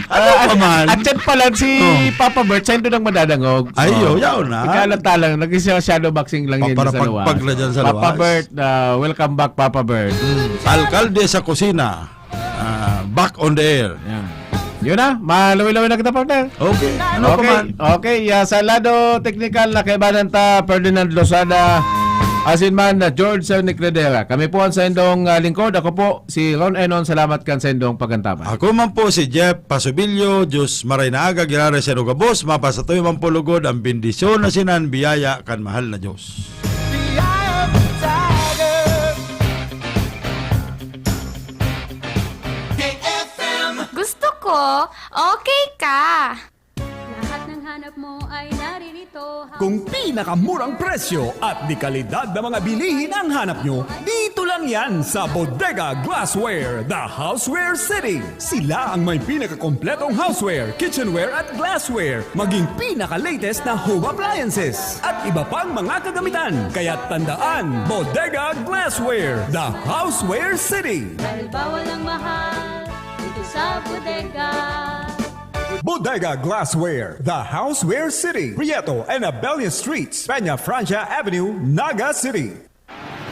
At yan pala si Papa Bert, saan doon ang madadangog? Yaw na. Ikalata lang, nag-isya shadow boxing lang yan sa luwas. Para dyan sa luwas. Papa Bert, welcome back Papa Bert. Alkalde sa kusina, back on the air. Yun na, malawi-lawi na kita partner. Okay. Okay, sa lado technical na kaibanan ta Ferdinand Lozada, asin man na George Nicredera. Kami po ang sendong lingkod. Ako po si Ron Enon. Salamat kan sendong pagantaman. Ako man po si Jeff Pasubilyo. Diyos maray na aga, girare sa nugabos. Mapasatoy man po lugod ang bendisyon na sinan biyaya kan mahal na Diyos. Gusto ko, okay ka. Lahat ng hanap mo ay naririto. Kung pinakamurang presyo at di kalidad na mga bilihin ang hanap nyo, dito lang yan sa Bodega Glassware, the Houseware City. Sila ang may pinakakompletong houseware, kitchenware at glassware, maging pinaka-latest na home appliances at iba pang mga kagamitan. Kaya tandaan, Bodega Glassware, the Houseware City. Dahil bawal ang mahal dito sa bodega. Bodega Glassware, the Houseware City, Prieto and Abella Streets, Peña Francia Avenue, Naga City.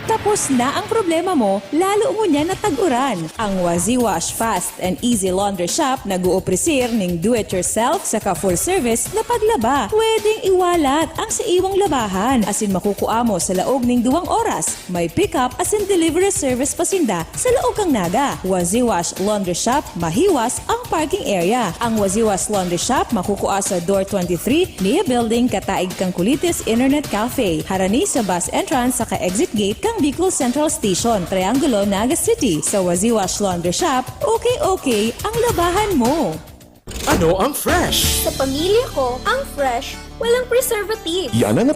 Top tapos na ang problema mo, lalo mo niya nataguran. Ang Wazi Wash Fast and Easy Laundry Shop nag-uopresir ning do-it-yourself sa full service na paglaba. Pwedeng iwalat ang sa iwang labahan asin makukuha mo sa laog ning 2 oras. May pick-up asin delivery service pasinda sa laog kang naga. Wazi Wash Laundry Shop, mahiwas ang parking area. Ang Wazi Wash Laundry Shop makukuha sa Door 23, Nia Building, Kataig kang Kulitis Internet Cafe. Harani sa bus entrance sa ka-exit gate kang Bicol Central Station, Triangulo, Naga City. Sa Wazi Wash Laundry Shop, okay ang labahan mo. Ano ang fresh? Sa pamilya ko, ang fresh, walang preservative. Yan ang